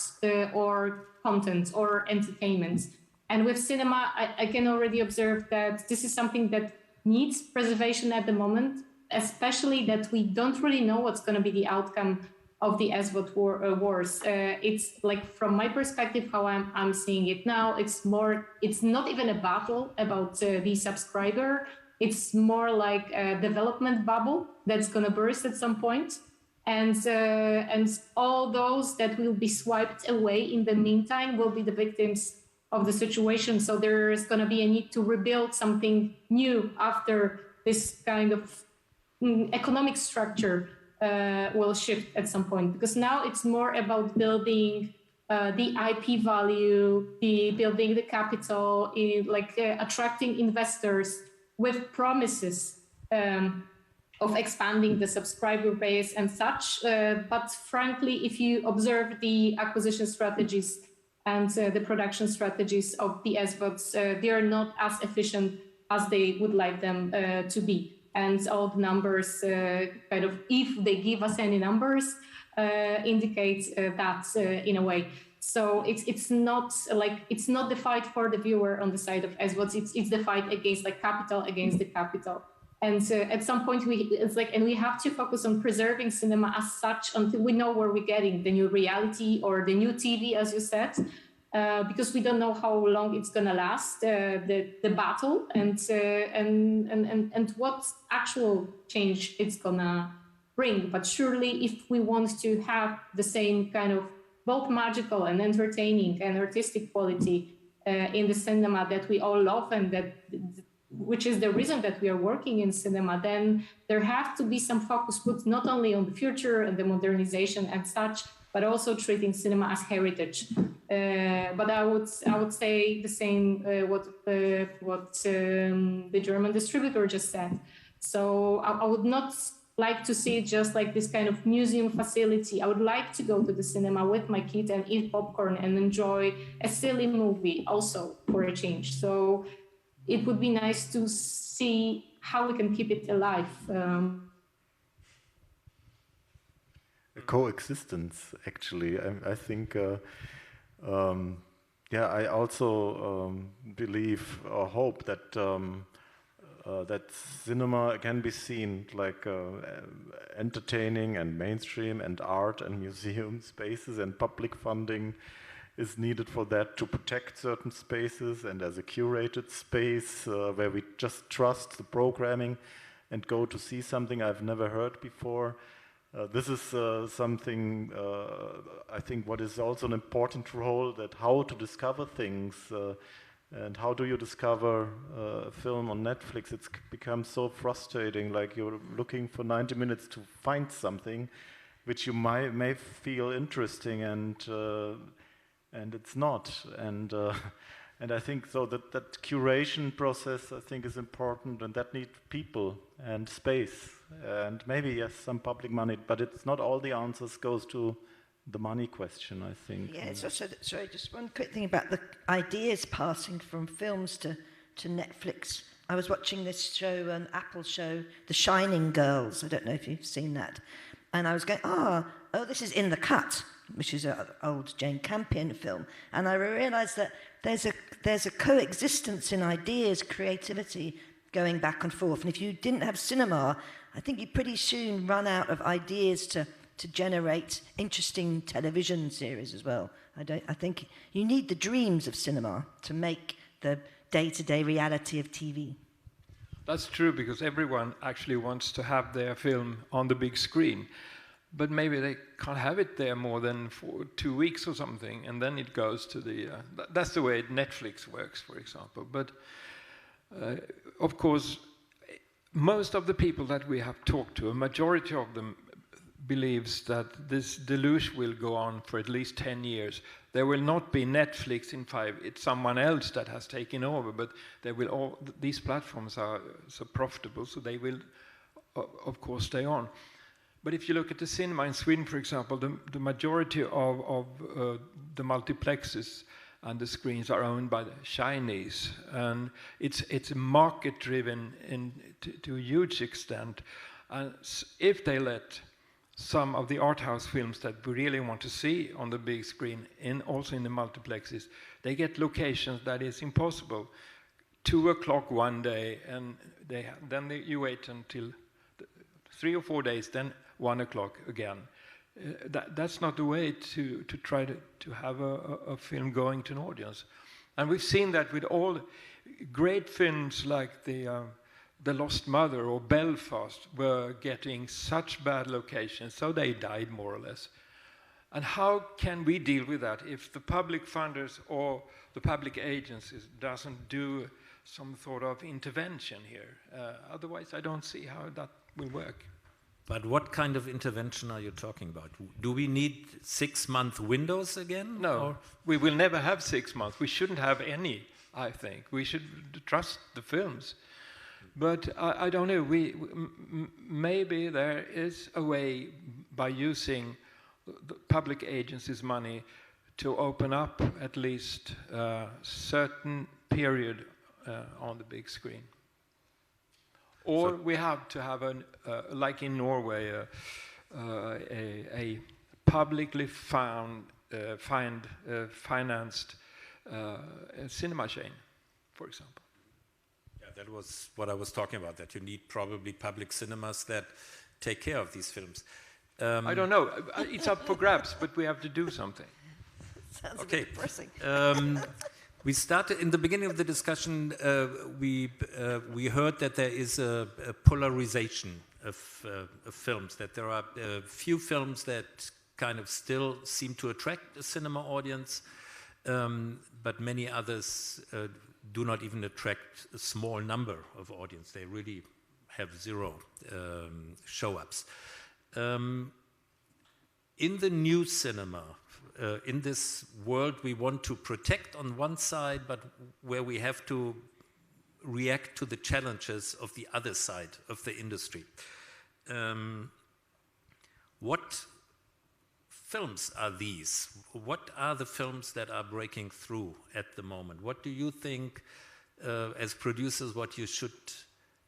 or content or entertainment. And with cinema, I can already observe that this is something that needs preservation at the moment, especially that we don't really know what's going to be the outcome of the 𝗧what wars. It's like, from my perspective, how I'm seeing it now, it's not even a battle about the subscriber. It's more like a development bubble that's going to burst at some point. And all those that will be swiped away in the meantime will be the victims of the situation. So there's going to be a need to rebuild something new after this kind of economic structure will shift at some point, because now it's more about building the IP value, building the capital, attracting investors with promises of expanding the subscriber base and such. But frankly, if you observe the acquisition strategies and the production strategies of the 𝗧WOTs, they are not as efficient as they would like them to be. And all the numbers, kind of, if they give us any numbers, indicate that in a way. So it's not the fight for the viewer on the side of 𝗧WOTs. It's the fight against capital against the capital. And at some point we have to focus on preserving cinema as such until we know where we're getting the new reality or the new TV, as you said. Because we don't know how long it's gonna last, the battle, and what actual change it's gonna bring. But surely, if we want to have the same kind of both magical and entertaining and artistic quality in the cinema that we all love, and which is the reason that we are working in cinema, then there has to be some focus put not only on the future and the modernization and such, but also treating cinema as heritage. But I would say the same what the German distributor just said. So I would not like to see it just like this kind of museum facility. I would like to go to the cinema with my kid and eat popcorn and enjoy a silly movie also for a change. So it would be nice to see how we can keep it alive. Coexistence, actually. I think, I also believe or hope that that cinema can be seen like entertaining and mainstream, and art and museum spaces, and public funding is needed for that, to protect certain spaces, and as a curated space where we just trust the programming and go to see something I've never heard before. This is something, I think, what is also an important role, that how to discover things, and how do you discover a film on Netflix. It's become so frustrating, like you're looking for 90 minutes to find something which you may feel interesting, and it's not. And I think so that curation process, I think, is important, and that needs people and space, and maybe, yes, some public money, but it's not all the answers goes to the money question, I think. Yeah, it's also, sorry, just one quick thing about the ideas passing from films to Netflix. I was watching this show, an Apple show, The Shining Girls. I don't know if you've seen that. And I was going, oh, this is In the Cut, which is an old Jane Campion film. And I realised that there's a coexistence in ideas, creativity, going back and forth. And if you didn't have cinema, I think you'd pretty soon run out of ideas to generate interesting television series as well. I think you need the dreams of cinema to make the day-to-day reality of TV. That's true, because everyone actually wants to have their film on the big screen. but maybe they can't have it there more than for 2 weeks or something, and then it goes to the... that's the way Netflix works, for example. But of course, most of the people that we have talked to, a majority of them believes that this deluge will go on for at least 10 years. There will not be Netflix in 5. It's someone else that has taken over, but they will all, these platforms are so profitable, so they will, of course, stay on. But if you look at the cinema in Sweden, for example, the majority of the multiplexes and the screens are owned by the Chinese, and it's market-driven to a huge extent. And if they let some of the art house films that we really want to see on the big screen, also in the multiplexes, they get locations that is impossible. 2 o'clock one day, and you wait until 3 or 4 days, then 1 o'clock again. That's not the way to try to have a film going to an audience. And we've seen that with all great films like The Lost Mother or Belfast were getting such bad locations, so they died more or less. And how can we deal with that if the public funders or the public agencies doesn't do some sort of intervention here? Otherwise, I don't see how that will work. But what kind of intervention are you talking about? Do we need 6-month windows again? No, or? We will never have 6 months. We shouldn't have any, I think. We should trust the films. But I don't know, maybe there is a way by using the public agencies' money to open up at least a certain period on the big screen. Or we have to have, like in Norway, a publicly financed cinema chain, for example. That was what I was talking about, that you need probably public cinemas that take care of these films. I don't know. It's up for grabs, but we have to do something. Sounds a bit depressing. We started, in the beginning of the discussion, we heard that there is a polarization of films, that there are a few films that kind of still seem to attract a cinema audience, but many others do not even attract a small number of audience. They really have zero show-ups. In the new cinema, in this world we want to protect on one side, but where we have to react to the challenges of the other side of the industry. What films are these? What are the films that are breaking through at the moment? What do you think, as producers, what you should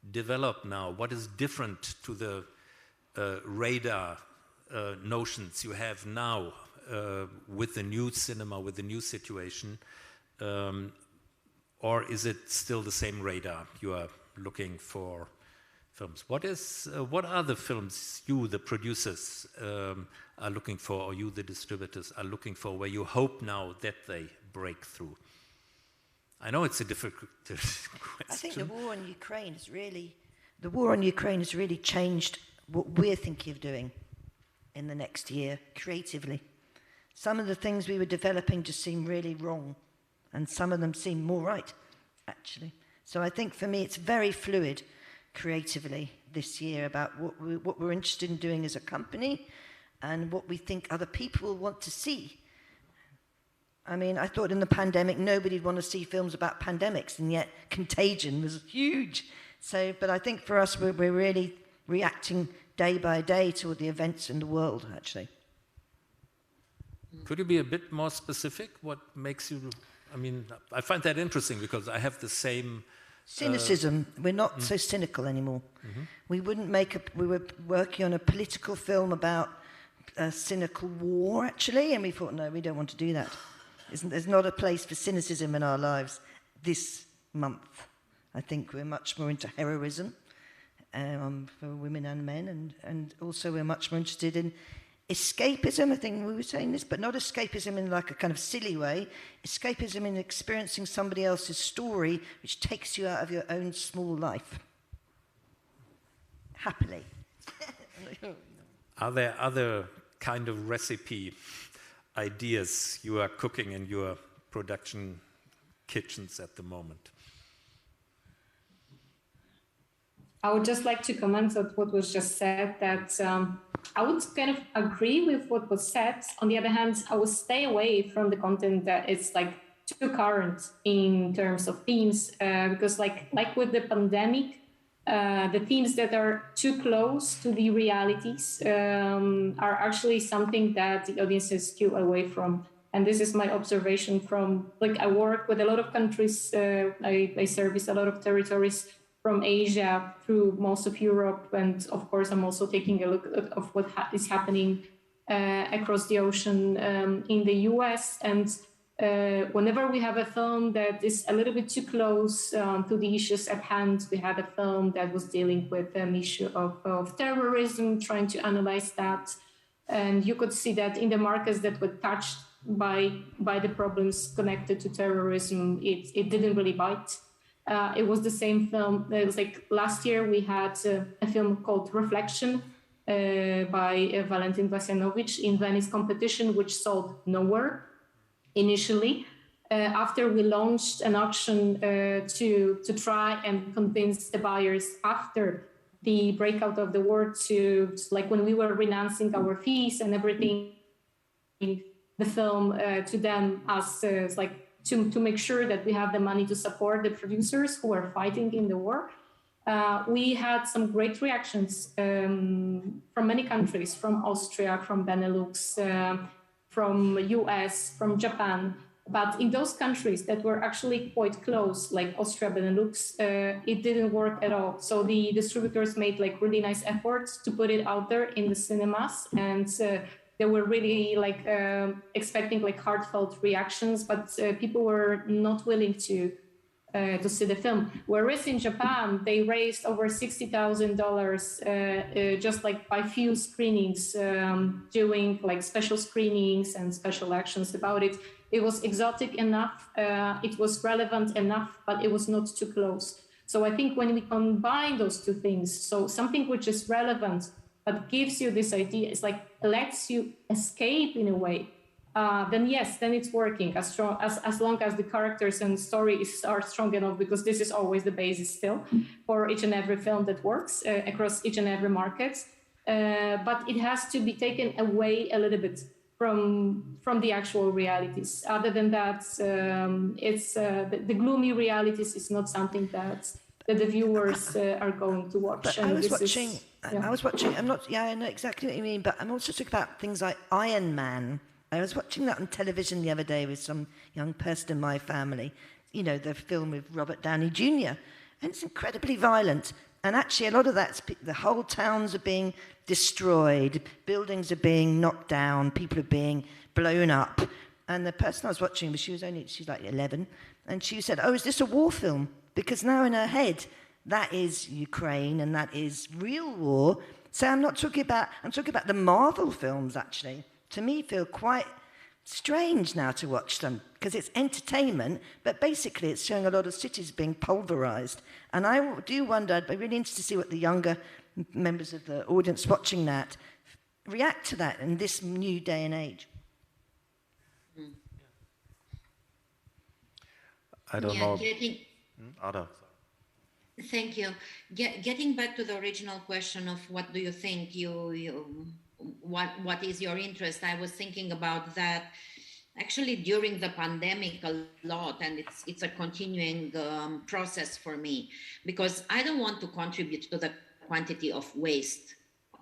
develop now? What is different to the radar notions you have now with the new cinema, with the new situation? Or is it still the same radar you are looking for films? What are the films you, the producers, are looking for, or you, the distributors, are looking for, where you hope now that they break through? I know it's a difficult question. I think the war on Ukraine has really changed what we're thinking of doing in the next year creatively. Some of the things we were developing just seem really wrong, and some of them seem more right, actually. So I think for me it's very fluid creatively this year about what we're interested in doing as a company and what we think other people will want to see. I mean, I thought in the pandemic nobody'd want to see films about pandemics, and yet Contagion was huge. So, but I think for us we're really reacting day by day to the events in the world, actually. Could you be a bit more specific? What makes you, I mean, I find that interesting because I have the same... Cynicism. We're not so cynical anymore. Mm-hmm. We were working on a political film about a cynical war, actually, and we thought, no, we don't want to do that. There's not a place for cynicism in our lives this month. I think we're much more into heroism for women and men, and also we're much more interested in escapism. I think we were saying this, but not escapism in like a kind of silly way. Escapism in experiencing somebody else's story, which takes you out of your own small life. Happily. Are there other kind of recipe ideas you are cooking in your production kitchens at the moment? I would just like to comment on what was just said, that I would kind of agree with what was said. On the other hand, I would stay away from the content that is like too current in terms of themes, because like with the pandemic, the themes that are too close to the realities are actually something that the audiences steer away from. And this is my observation from, like, I work with a lot of countries, I service a lot of territories from Asia through most of Europe. And of course, I'm also taking a look at what is happening across the ocean in the US. And whenever we have a film that is a little bit too close to the issues at hand, we had a film that was dealing with an issue of terrorism, trying to analyze that. And you could see that in the markets that were touched by the problems connected to terrorism, it didn't really bite. It was the same film. It was like last year we had a film called Reflection by Valentin Vasyanovich in Venice competition, which sold nowhere initially. After we launched an auction to try and convince the buyers after the breakout of the war to, like when we were renouncing our fees and everything, the film to them as like to make sure that we have the money to support the producers who are fighting in the war. We had some great reactions from many countries, from Austria, from Benelux, from US, from Japan. But in those countries that were actually quite close, like Austria, Benelux, it didn't work at all. So the distributors made like really nice efforts to put it out there in the cinemas, and they were really like expecting like heartfelt reactions, but people were not willing to see the film. Whereas in Japan, they raised over $60,000 just like by few screenings, doing like special screenings and special actions about it. It was exotic enough, it was relevant enough, but it was not too close. So I think when we combine those two things, so something which is relevant, but gives you this idea, it's like lets you escape in a way, then yes, then it's working as long as the characters and stories are strong enough, because this is always the basis still for each and every film that works across each and every market. But it has to be taken away a little bit from the actual realities. Other than that, it's the gloomy realities is not something that the viewers are going to watch. But and I was this watching. Is, yeah. I was watching. I know exactly what you mean. But I'm also talking about things like Iron Man. I was watching that on television the other day with some young person in my family. You know, the film with Robert Downey Jr. And it's incredibly violent. And actually, a lot of that's the whole towns are being destroyed, buildings are being knocked down, people are being blown up. And the person I was watching, she's like 11, and she said, "Oh, is this a war film?" Because now in her head, that is Ukraine and that is real war. So I'm talking about the Marvel films, actually. To me, feel quite strange now to watch them, because it's entertainment, but basically it's showing a lot of cities being pulverized. And I do wonder, I'd be really interested to see what the younger members of the audience watching that react to that in this new day and age. I don't know. Ada. Thank you. Getting back to the original question of what do you think what is your interest? I was thinking about that actually during the pandemic a lot, and it's a continuing process for me, because I don't want to contribute to the quantity of waste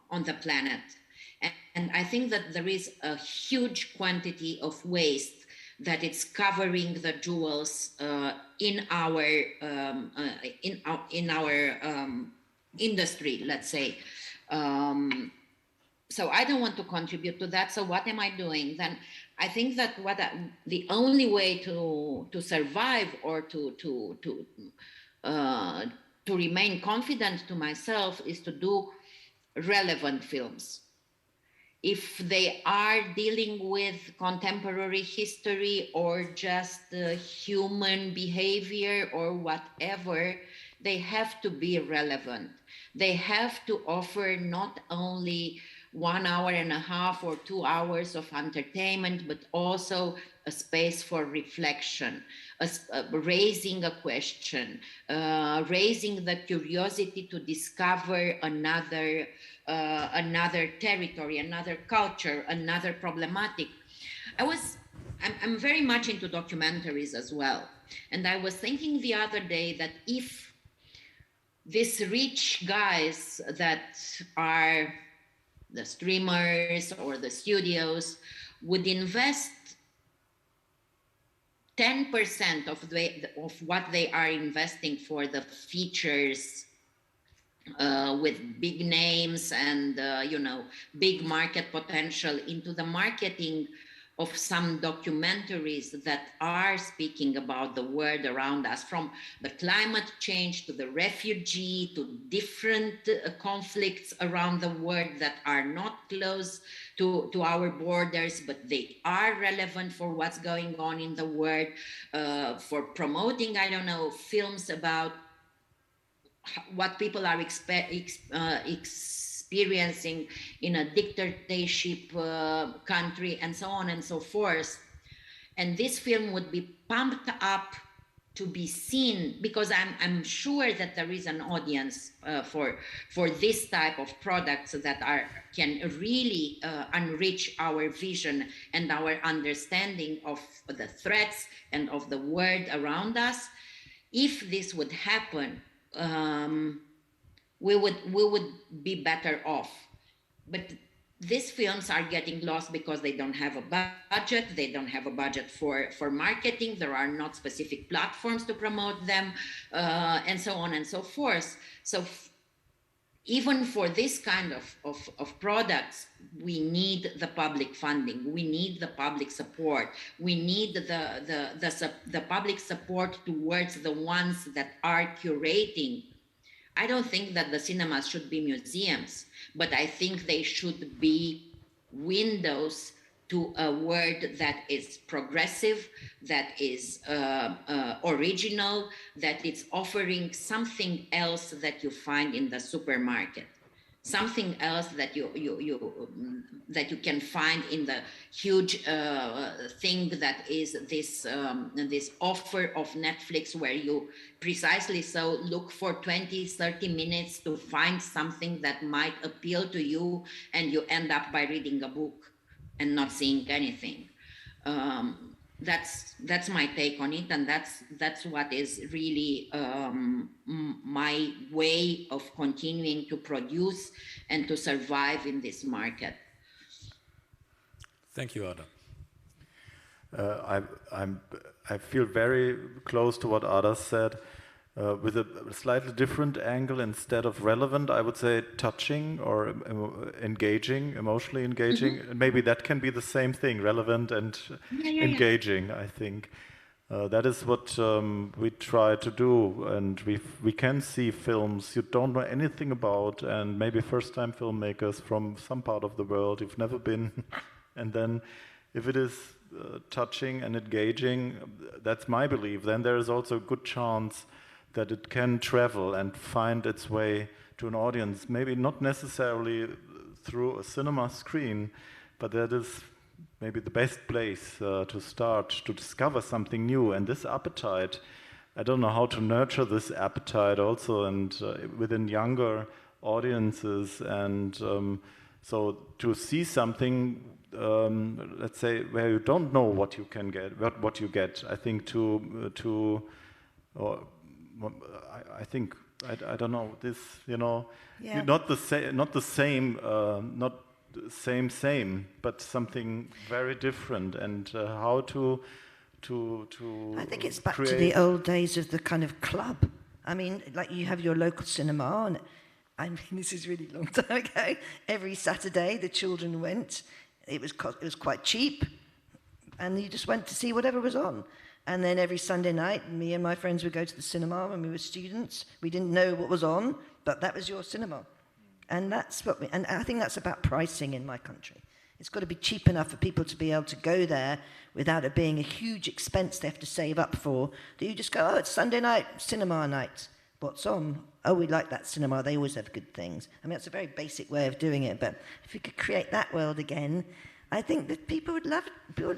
on the planet. And I think that there is a huge quantity of waste that it's covering the jewels in our industry, let's say. So I don't want to contribute to that. So what am I doing? Then I think that the only way to survive or to remain confident to myself is to do relevant films. If they are dealing with contemporary history or just human behavior or whatever, they have to be relevant. They have to offer not only 1 hour and a half or 2 hours of entertainment, but also a space for reflection, raising a question, raising the curiosity to discover another territory, another culture, another problematic. I'm very much into documentaries as well. And I was thinking the other day that if these rich guys that are the streamers or the studios would invest 10% of what they are investing for the features with big names and big market potential into the marketing of some documentaries that are speaking about the world around us, from the climate change to the refugee to different conflicts around the world that are not close to our borders, but they are relevant for what's going on in the world, for promoting, I don't know, films about what people are experiencing in a dictatorship country, and so on and so forth. And this film would be pumped up to be seen, because I'm sure that there is an audience for this type of products that can really enrich our vision and our understanding of the threats and of the world around us. If this would happen, we would be better off. But these films are getting lost because they don't have a budget. They don't have a budget for marketing. There are not specific platforms to promote them, and so on and so forth. So even for this kind of products, we need the public funding. We need the public support. We need the public support towards the ones that are curating. I don't think that the cinemas should be museums, but I think they should be windows to a world that is progressive, that is original, that is offering something else that you find in the supermarket, something else that you can find in the huge thing that is this offer of Netflix, where you precisely so look for 20-30 minutes to find something that might appeal to you, and you end up by reading a book and not seeing anything. That's my take on it, and that's what is really my way of continuing to produce and to survive in this market. Thank you, Ada. I feel very close to what Ada said, with a slightly different angle. Instead of relevant, I would say touching or engaging, emotionally engaging. Mm-hmm. Maybe that can be the same thing, relevant and engaging, I think. That is what we try to do, and we can see films you don't know anything about, and maybe first-time filmmakers from some part of the world you've never been, and then if it is touching and engaging, that's my belief, then there is also a good chance that it can travel and find its way to an audience, maybe not necessarily through a cinema screen, but that is maybe the best place to start to discover something new. And this appetite, I don't know how to nurture this appetite also, and within younger audiences, and so to see something, let's say, where you don't know what you can get, what you get, I think I think I don't know this, not the same, but something very different, and how to I think it's back to the old days of the kind of club. I mean, like you have your local cinema, and I mean, this is really long time ago. Every Saturday, the children went. It was quite cheap, and you just went to see whatever was on. And then every Sunday night, me and my friends would go to the cinema when we were students. We didn't know what was on, but that was your cinema. And that's and I think that's about pricing in my country. It's got to be cheap enough for people to be able to go there without it being a huge expense they have to save up for. Do you just go, oh, it's Sunday night, cinema night. what's on. Oh, we like that cinema, they always have good things. I mean, it's a very basic way of doing it, but if we could create that world again, I think that people would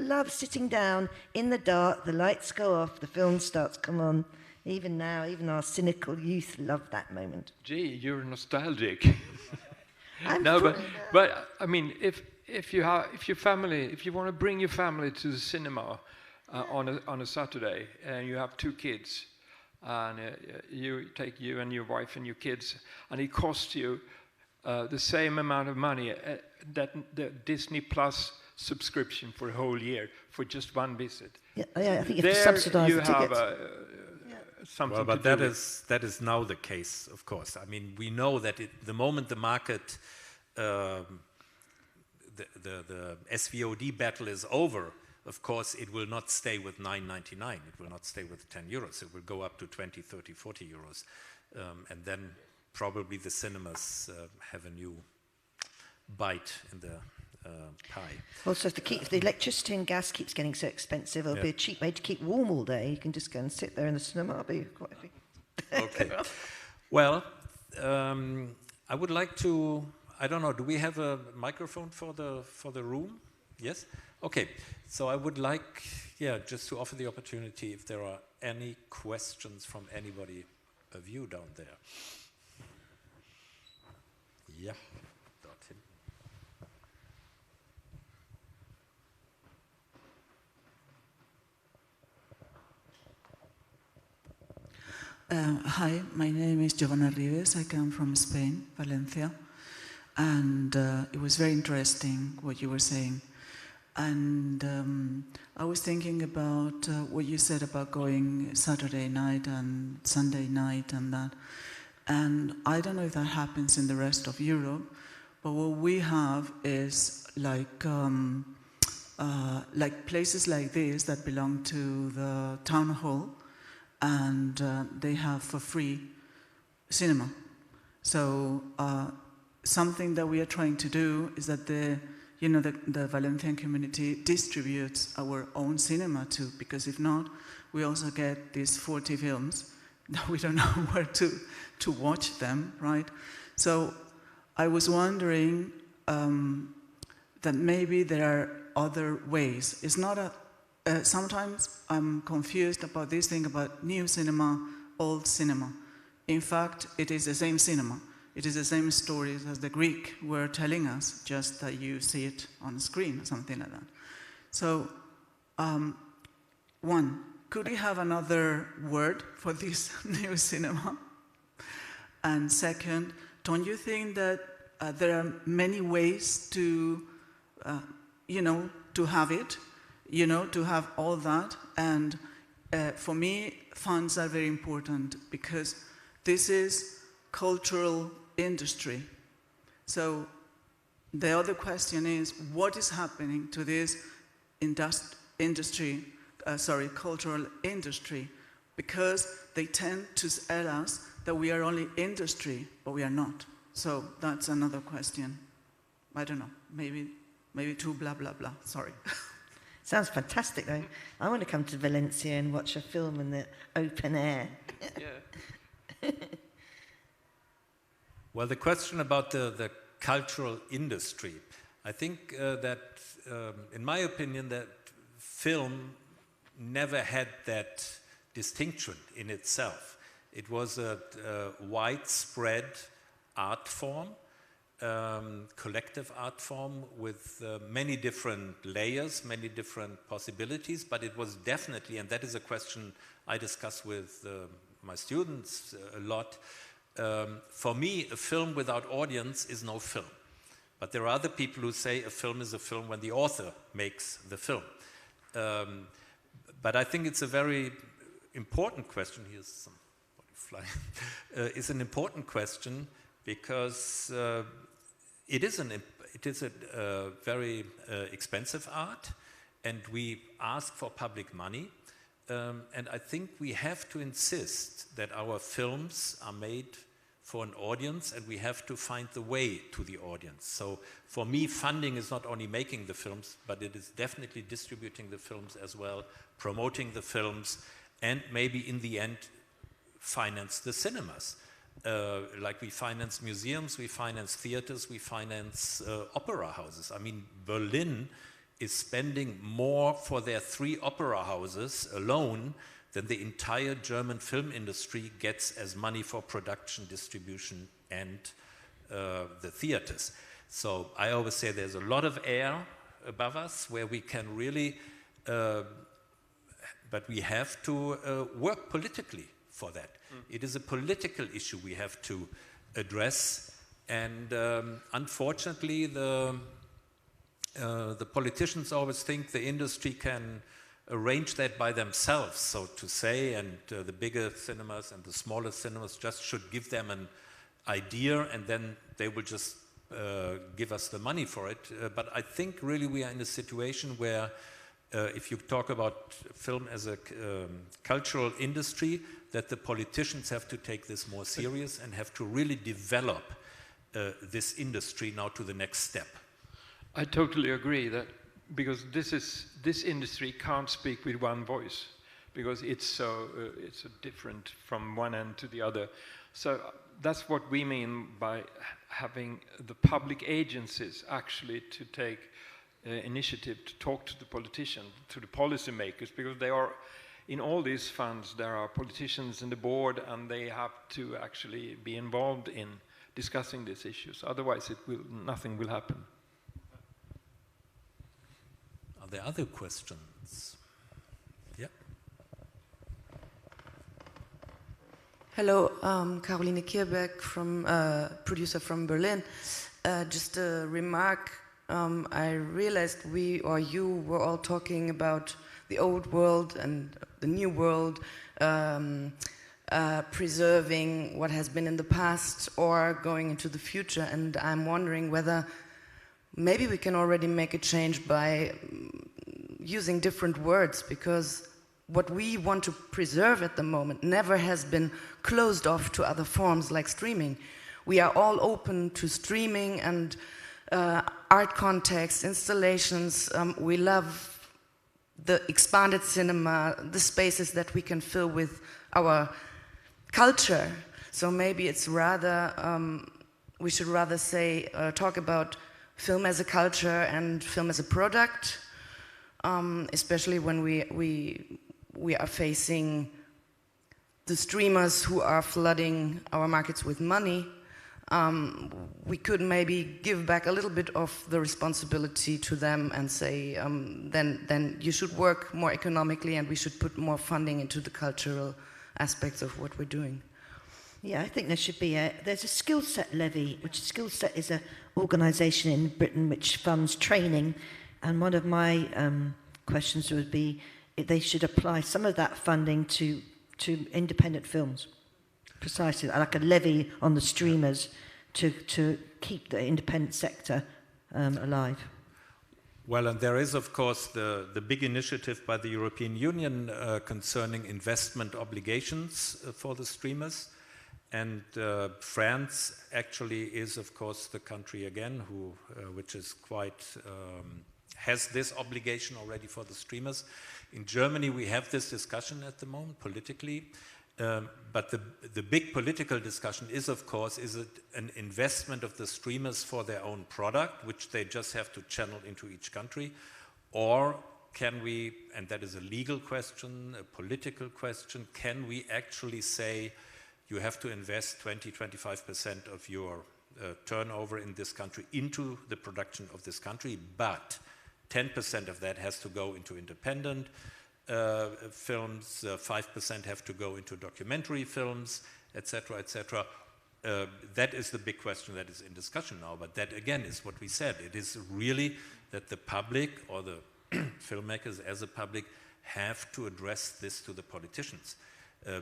love sitting down in the dark, the lights go off, the film starts to come on. Even now, even our cynical youth love that moment. Gee, you're nostalgic. No, but I mean, if you want to bring your family to the cinema on a Saturday, and you have 2 kids, and you take you and your wife and your kids, and it costs you the same amount of money that the Disney Plus subscription for a whole year for just one visit. Yeah, I think you have to subsidise the tickets. Something well, but that is now the case, of course. I mean, we know that the moment the market, the SVOD battle is over, of course, it will not stay with 9.99. It will not stay with 10 euros. It will go up to 20, 30, 40 euros. And then probably the cinemas have a new bite in the pie. Also, if the electricity and gas keeps getting so expensive, it'll be a cheap way to keep warm all day. You can just go and sit there in the cinema. It'll be quite Okay. Well, I would like to, I don't know, do we have a microphone for the room? Yes? Okay. So I would like, just to offer the opportunity if there are any questions from anybody of you down there. Yeah. Hi, my name is Giovanna Rives. I come from Spain, Valencia. And it was very interesting what you were saying. And I was thinking about what you said about going Saturday night and Sunday night and that. And I don't know if that happens in the rest of Europe, but what we have is like places like this that belong to the town hall, and they have for free cinema. So something that we are trying to do is that the Valencian community distributes our own cinema too, because if not, we also get these 40 films that we don't know where to watch them, right? So I was wondering that maybe there are other ways. It's not sometimes I'm confused about this thing about new cinema, old cinema. In fact, it is the same cinema. It is the same stories as the Greek were telling us, just that you see it on the screen or something like that. So, one, could we have another word for this new cinema? And second, don't you think that there are many ways to, to have it, to have all that? And for me, funds are very important because this is cultural industry. So the other question is, what is happening to this cultural industry? Because they tend to tell us that we are only industry, but we are not. So that's another question. I don't know, maybe too blah, blah, blah, sorry. Sounds fantastic, though. I want to come to Valencia and watch a film in the open air. Yeah. Well, the question about the cultural industry, I think that, in my opinion, that film never had that distinction in itself. It was a widespread art form, collective art form with many different layers, many different possibilities, but it was definitely, and that is a question I discuss with my students a lot, for me, a film without audience is no film. But there are other people who say a film is a film when the author makes the film. But I think it's a very important question. Here's somebody flying. It's an important question because it is a very expensive art, and we ask for public money. And I think we have to insist that our films are made for an audience, and we have to find the way to the audience. So for me, funding is not only making the films, but it is definitely distributing the films as well, promoting the films, and maybe in the end, finance the cinemas. Like we finance museums, we finance theaters, we finance opera houses. I mean, Berlin is spending more for their 3 opera houses alone than the entire German film industry gets as money for production, distribution, and the theaters. So I always say there's a lot of air above us where we can really, but we have to work politically for that. It is a political issue we have to address, and unfortunately the politicians always think the industry can arrange that by themselves, so to say, and the bigger cinemas and the smaller cinemas just should give them an idea and then they will just give us the money for it. But I think really we are in a situation where if you talk about film as a cultural industry, that the politicians have to take this more serious and have to really develop this industry now to the next step. I totally agree that because this industry can't speak with one voice because it's so different from one end to the other. So that's what we mean by having the public agencies actually to take initiative to talk to the politicians, to the policymakers, because they are in all these funds there are politicians in the board and they have to actually be involved in discussing these issues. Otherwise nothing will happen. Are there other questions? Yeah. Hello, Caroline 𝗕𝗏, producer from Berlin. Just a remark. I realized you were all talking about the old world and the new world, preserving what has been in the past or going into the future. And I'm wondering whether maybe we can already make a change by using different words, because what we want to preserve at the moment never has been closed off to other forms like streaming. We are all open to streaming and art context, installations. We love the expanded cinema, the spaces that we can fill with our culture. So maybe it's rather, we should rather say, talk about film as a culture and film as a product, especially when we are facing the streamers who are flooding our markets with money. We could maybe give back a little bit of the responsibility to them and say, then you should work more economically and we should put more funding into the cultural aspects of what we're doing. Yeah, I think there should be there's a skill set levy, which skill set is an organisation in Britain which funds training, and one of my questions would be if they should apply some of that funding to independent films. Precisely, like a levy on the streamers to keep the independent sector alive. Well, and there is, of course, the big initiative by the European Union concerning investment obligations for the streamers. And France actually is, of course, the country again which is quite has this obligation already for the streamers. In Germany, we have this discussion at the moment politically. But the big political discussion is, of course, is it an investment of the streamers for their own product, which they just have to channel into each country, or can we, and that is a legal question, a political question, can we actually say you have to invest 20-25% of your turnover in this country into the production of this country, but 10% of that has to go into independent films, 5% have to go into documentary films, etc., etc. That is the big question that is in discussion now, but that again is what we said. It is really that the public or the filmmakers as a public have to address this to the politicians,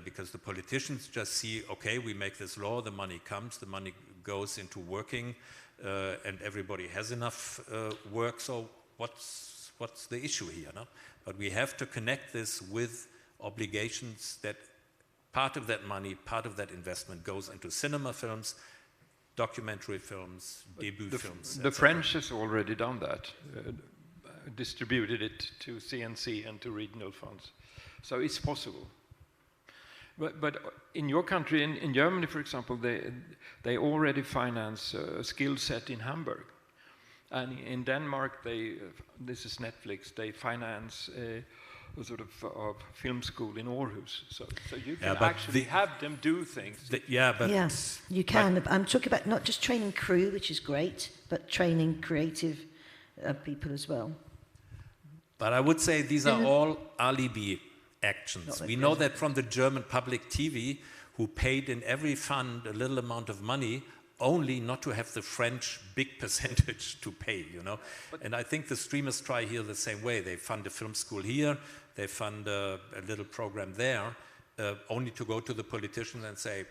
because the politicians just see, okay, we make this law, the money comes, the money goes into working, and everybody has enough work, so what's the issue here, no? But we have to connect this with obligations that part of that money, part of that investment goes into cinema films, documentary films, debut films. The French has already done that, distributed it to CNC and to regional funds. So it's possible. But in your country, in Germany, for example, they already finance a skill set in Hamburg. And in Denmark, this is Netflix, they finance a sort of film school in Aarhus. So you can actually have them do things. Yes, you can. But I'm talking about not just training crew, which is great, but training creative people as well. But I would say these are all alibi actions. We know that from the German public TV, who paid in every fund a little amount of money, only not to have the French big percentage to pay, you know. And I think the streamers try here the same way. They fund a film school here, they fund a little program there, only to go to the politicians and say,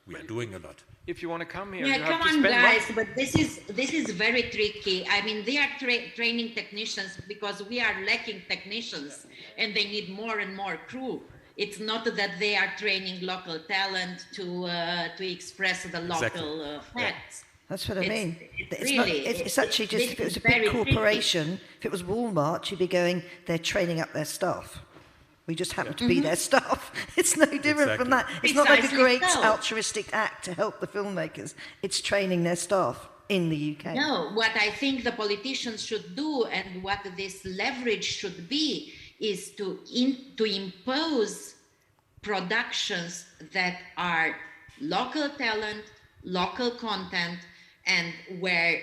we are doing a lot. If you want to come here, yeah, you have come to on, spend guys, money. but this is very tricky. I mean, they are training technicians because we are lacking technicians and they need more and more crew. It's not that they are training local talent to express the local facts. That's what I mean. It's Really, actually just, if it was a big corporation, if it was Walmart, you'd be going, they're training up their staff. We just happen to be their staff. It's no different from that. It's not like a great altruistic act to help the filmmakers. It's training their staff in the UK. No, what I think the politicians should do and what this leverage should be is to impose productions that are local talent, local content, and where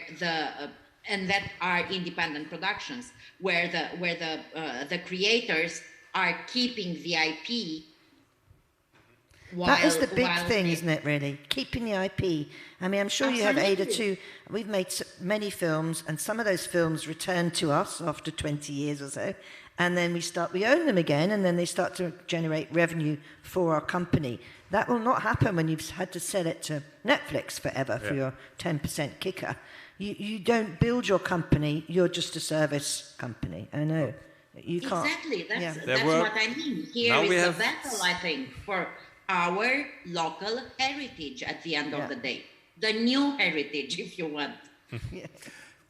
and that are independent productions, where the creators are keeping the IP. That is the big thing, isn't it, really? Keeping the IP. I mean, I'm sure you have Ada too. We've made many films, and some of those films return to us after 20 years or so, and then we own them again, and then they start to generate revenue for our company. That will not happen when you've had to sell it to Netflix forever for your 10% kicker. You don't build your company, you're just a service company. I know. You can't. Exactly, that's what I mean. Here is the battle, I think, for our local heritage at the end of the day. The new heritage, if you want.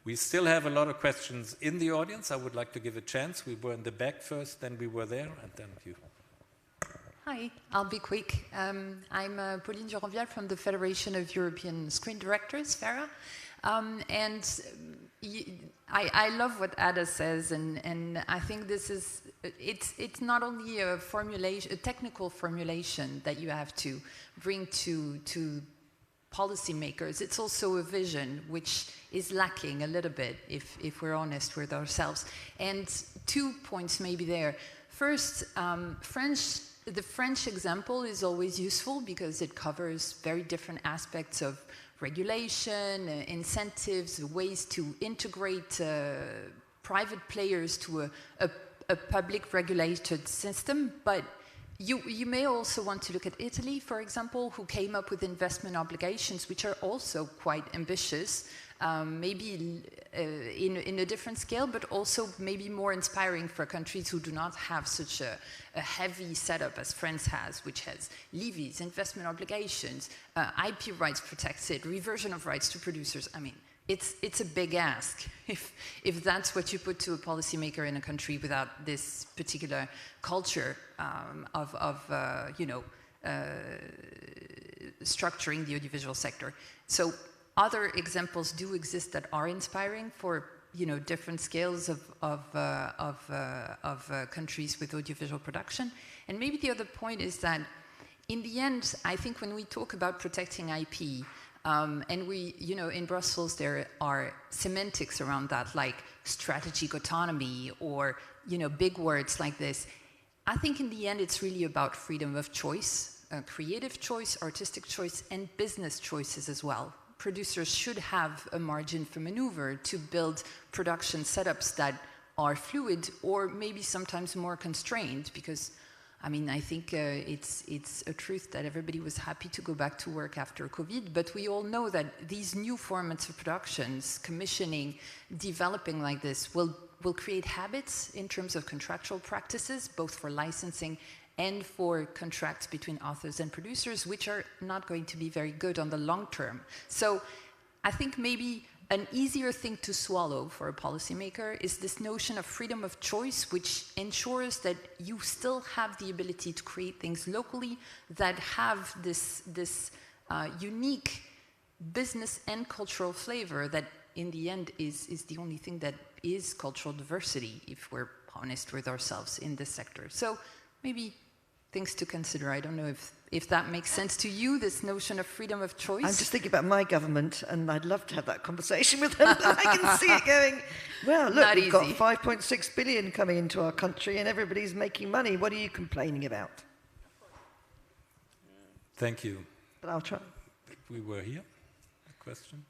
We still have a lot of questions in the audience. I would like to give a chance. We were in the back first, then we were there, and then you. Hi, I'll be quick. I'm 𝗦𝗫𝗆𝗆𝗆 from the Federation of European Screen Directors, FERA. I love what Ada says, and I think this is, it's not only a technical formulation that you have to bring to policymakers, it's also a vision which is lacking a little bit, if we're honest with ourselves. And 2 points maybe there. First, the French example is always useful because it covers very different aspects of regulation, incentives, ways to integrate private players to a public regulated system. But you may also want to look at Italy, for example, who came up with investment obligations, which are also quite ambitious, maybe in a different scale, but also maybe more inspiring for countries who do not have such a heavy setup as France has, which has levies, investment obligations, IP rights protected, reversion of rights to producers. I mean, it's a big ask if that's what you put to a policymaker in a country without this particular culture structuring the audiovisual sector. So other examples do exist that are inspiring for different scales of countries with audiovisual production. And maybe the other point is that in the end, I think when we talk about protecting IP, and we, in Brussels, there are semantics around that, like strategic autonomy or, big words like this. I think in the end, it's really about freedom of choice, creative choice, artistic choice, and business choices as well. Producers should have a margin for maneuver to build production setups that are fluid or maybe sometimes more constrained, because I mean, I think it's a truth that everybody was happy to go back to work after COVID, but we all know that these new formats of productions, commissioning, developing like this, will create habits in terms of contractual practices, both for licensing and for contracts between authors and producers, which are not going to be very good on the long term. So I think maybe an easier thing to swallow for a policymaker is this notion of freedom of choice, which ensures that you still have the ability to create things locally that have this unique business and cultural flavor that in the end is the only thing that is cultural diversity, if we're honest with ourselves in this sector. So maybe things to consider. I don't know if that makes sense to you, this notion of freedom of choice. I'm just thinking about my government, and I'd love to have that conversation with them, but I can see it going, well, look, we've got 5.6 billion coming into our country and everybody's making money. What are you complaining about? Thank you. But I'll try. We were here. A question?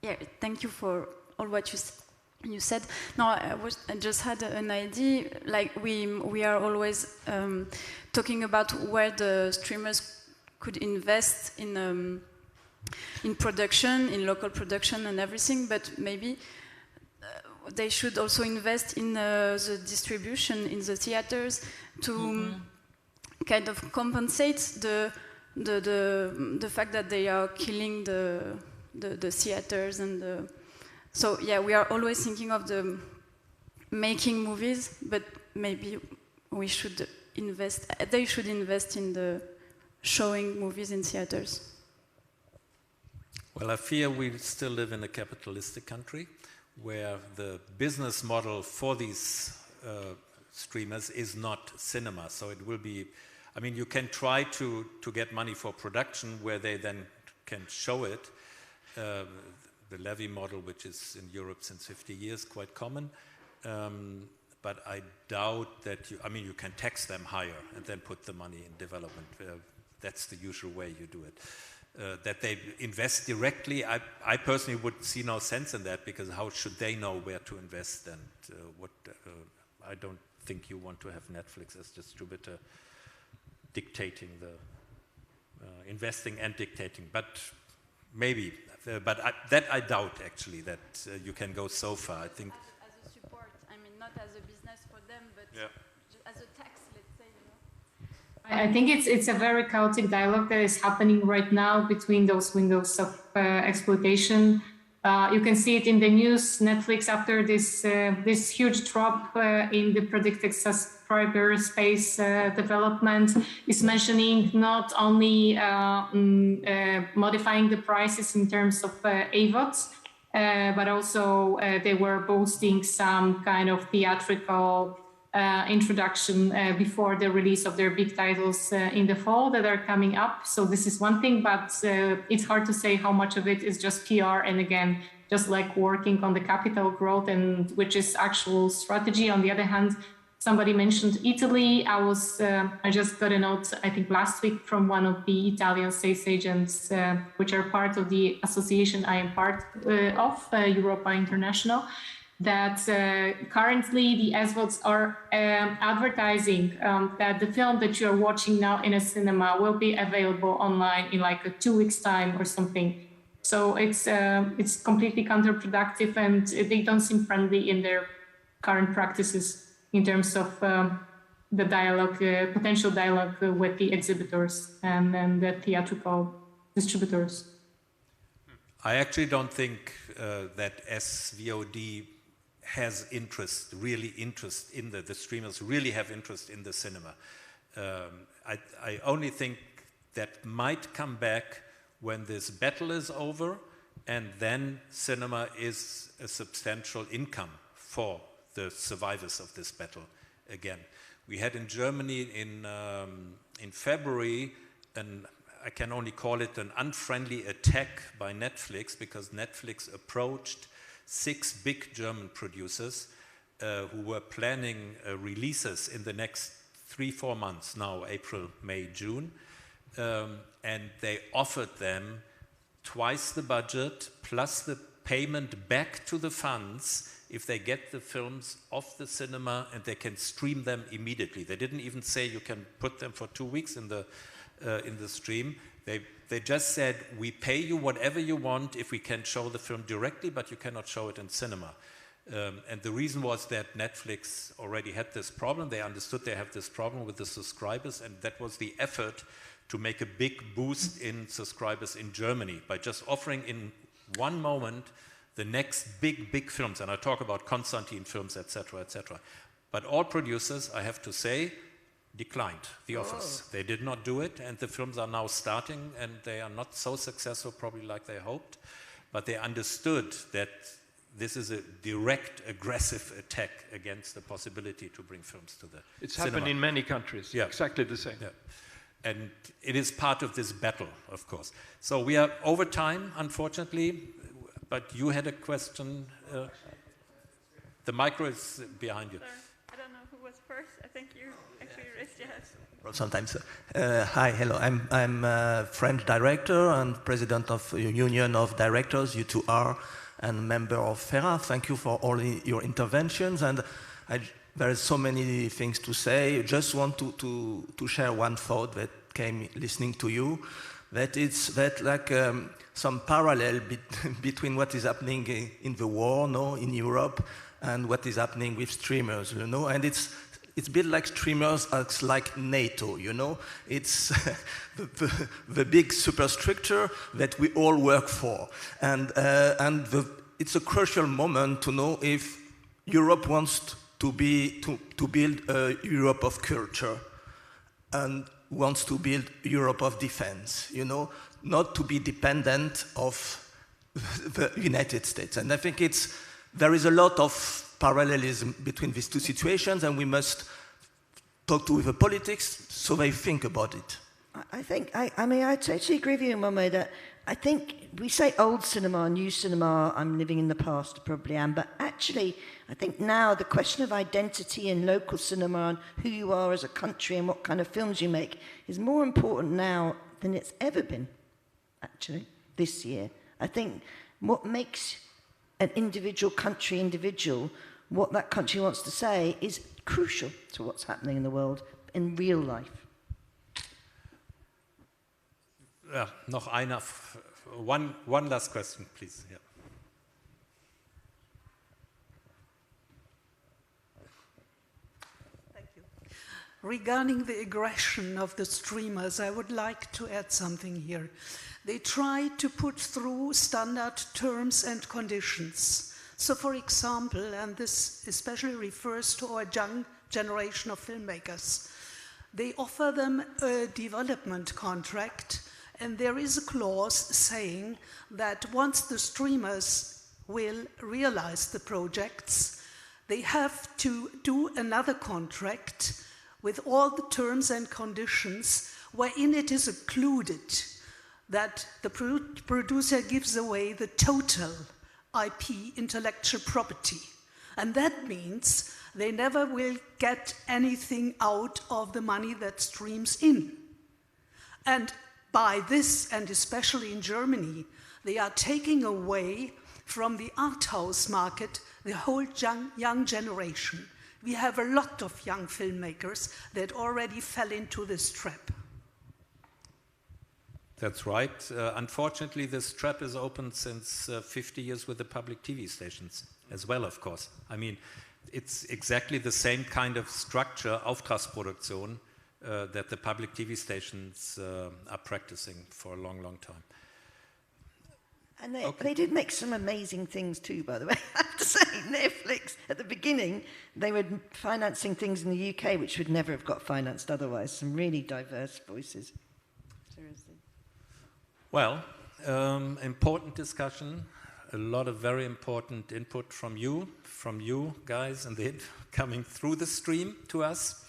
Yeah, thank you for all what you said. No, I just had an idea. Like we are always talking about where the streamers could invest in production, in local production and everything, but maybe they should also invest in the distribution in the theaters to kind of compensate the fact that they are killing the theaters and so yeah, we are always thinking of the making movies, but maybe we should invest. They should invest in the showing movies in theaters. Well, I fear we still live in a capitalistic country where the business model for these streamers is not cinema. So it will be, I mean, you can try to get money for production where they then can show it. The levy model, which is in Europe since 50 years, quite common. But I doubt that you can tax them higher and then put the money in development. That's the usual way you do it. That they invest directly, I personally would see no sense in that, because how should they know where to invest and what? I don't think you want to have Netflix as distributor dictating the investing and dictating, but maybe. But that I doubt, actually, that you can go so far. I think as a support, I mean, not as a business for them, but as a tax, let's say. You know? I think it's a very chaotic dialogue that is happening right now between those windows of exploitation. You can see it in the news. Netflix, after this huge drop in the predicted subscriber space development, is mentioning not only modifying the prices in terms of AVODs, but also they were boasting some kind of theatrical introduction before the release of their big titles in the fall that are coming up. So this is one thing, but it's hard to say how much of it is just PR and again, just like working on the capital growth and which is actual strategy. On the other hand, somebody mentioned Italy. I just got a note, I think last week, from one of the Italian sales agents, which are part of the association I am part of, Europa International, that currently the SVODs are advertising that the film that you are watching now in a cinema will be available online in like a 2 weeks time or something. So it's completely counterproductive, and they don't seem friendly in their current practices in terms of the dialogue, potential dialogue with the exhibitors and the theatrical distributors. I actually don't think that SVOD has really interest in the streamers really have interest in the cinema. I only think that might come back when this battle is over, and then cinema is a substantial income for the survivors of this battle again. We had in Germany in February, I can only call it an unfriendly attack by Netflix, because Netflix approached 6 big German producers who were planning releases in the next 3-4 months now, April, May, June. And they offered them twice the budget plus the payment back to the funds if they get the films off the cinema and they can stream them immediately. They didn't even say you can put them for 2 weeks in the stream. They just said, we pay you whatever you want if we can show the film directly, but you cannot show it in cinema. And the reason was that Netflix already had this problem. They understood they have this problem with the subscribers, and that was the effort to make a big boost in subscribers in Germany by just offering in one moment the next big films. And I talk about Constantine films, etc., etc. But all producers, I have to say, declined the offers. They did not do it, and the films are now starting, and they are not so successful probably like they hoped. But they understood that this is a direct, aggressive attack against the possibility to bring films to the It's cinema. happened in many countries, exactly the same. Yeah. And it is part of this battle, of course. So we are over time, unfortunately, but you had a question. The micro is behind you. I don't know who was first. I think you actually raised your hand. Well, sometimes. Hi, hello. I'm a French director and president of a union of directors, U2R, and member of FERA. Thank you for all your interventions. And there are so many things to say. I just want to share one thought that came listening to you, that it's like some parallel between what is happening in the war, in Europe, and what is happening with streamers, and it's a bit like streamers acts like NATO, It's the big superstructure that we all work for. And it's a crucial moment to know if Europe wants to build a Europe of culture and wants to build Europe of defense, not to be dependent of the United States. And I think there is a lot of parallelism between these two situations, and we must talk to the politics so they think about it. I totally agree with you, Momo, that I think we say old cinema, new cinema, I'm living in the past, I probably am, but actually I think now the question of identity in local cinema and who you are as a country and what kind of films you make is more important now than it's ever been, actually, this year. I think what makes an individual country individual, what that country wants to say, is crucial to what's happening in the world in real life. Yeah, noch einer. One last question, please. Yeah. Thank you. Regarding the aggression of the streamers, I would like to add something here. They try to put through standard terms and conditions. So, for example, and this especially refers to our young generation of filmmakers, they offer them a development contract, and there is a clause saying that once the streamers will realize the projects, they have to do another contract with all the terms and conditions wherein it is included that the producer gives away the total IP, intellectual property. And that means they never will get anything out of the money that streams in. And by this, and especially in Germany, they are taking away from the art house market the whole young generation. We have a lot of young filmmakers that already fell into this trap. That's right. Unfortunately, this trap is open since 50 years with the public TV stations as well, of course. I mean, it's exactly the same kind of structure, Auftragsproduktion, that the public TV stations are practicing for a long, long time. And they did make some amazing things too, by the way. I have to say, Netflix, at the beginning, they were financing things in the UK which would never have got financed otherwise. Some really diverse voices. Seriously. Well, important discussion, a lot of very important input from you guys, and coming through the stream to us.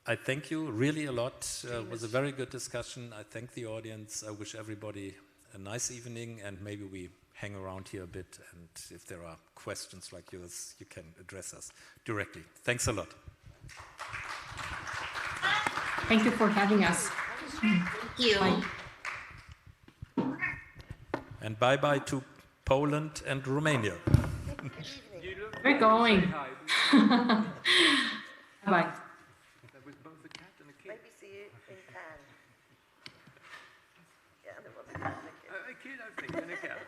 I thank you really a lot. It was a very good discussion. I thank the audience. I wish everybody a nice evening, and maybe we hang around here a bit, and if there are questions like yours, you can address us directly. Thanks a lot. Thank you for having us. Thank you. Bye. And bye-bye to Poland and Romania. We're going. Bye. Maybe see you in Cannes. Yeah, there was a cat. I think in a cat.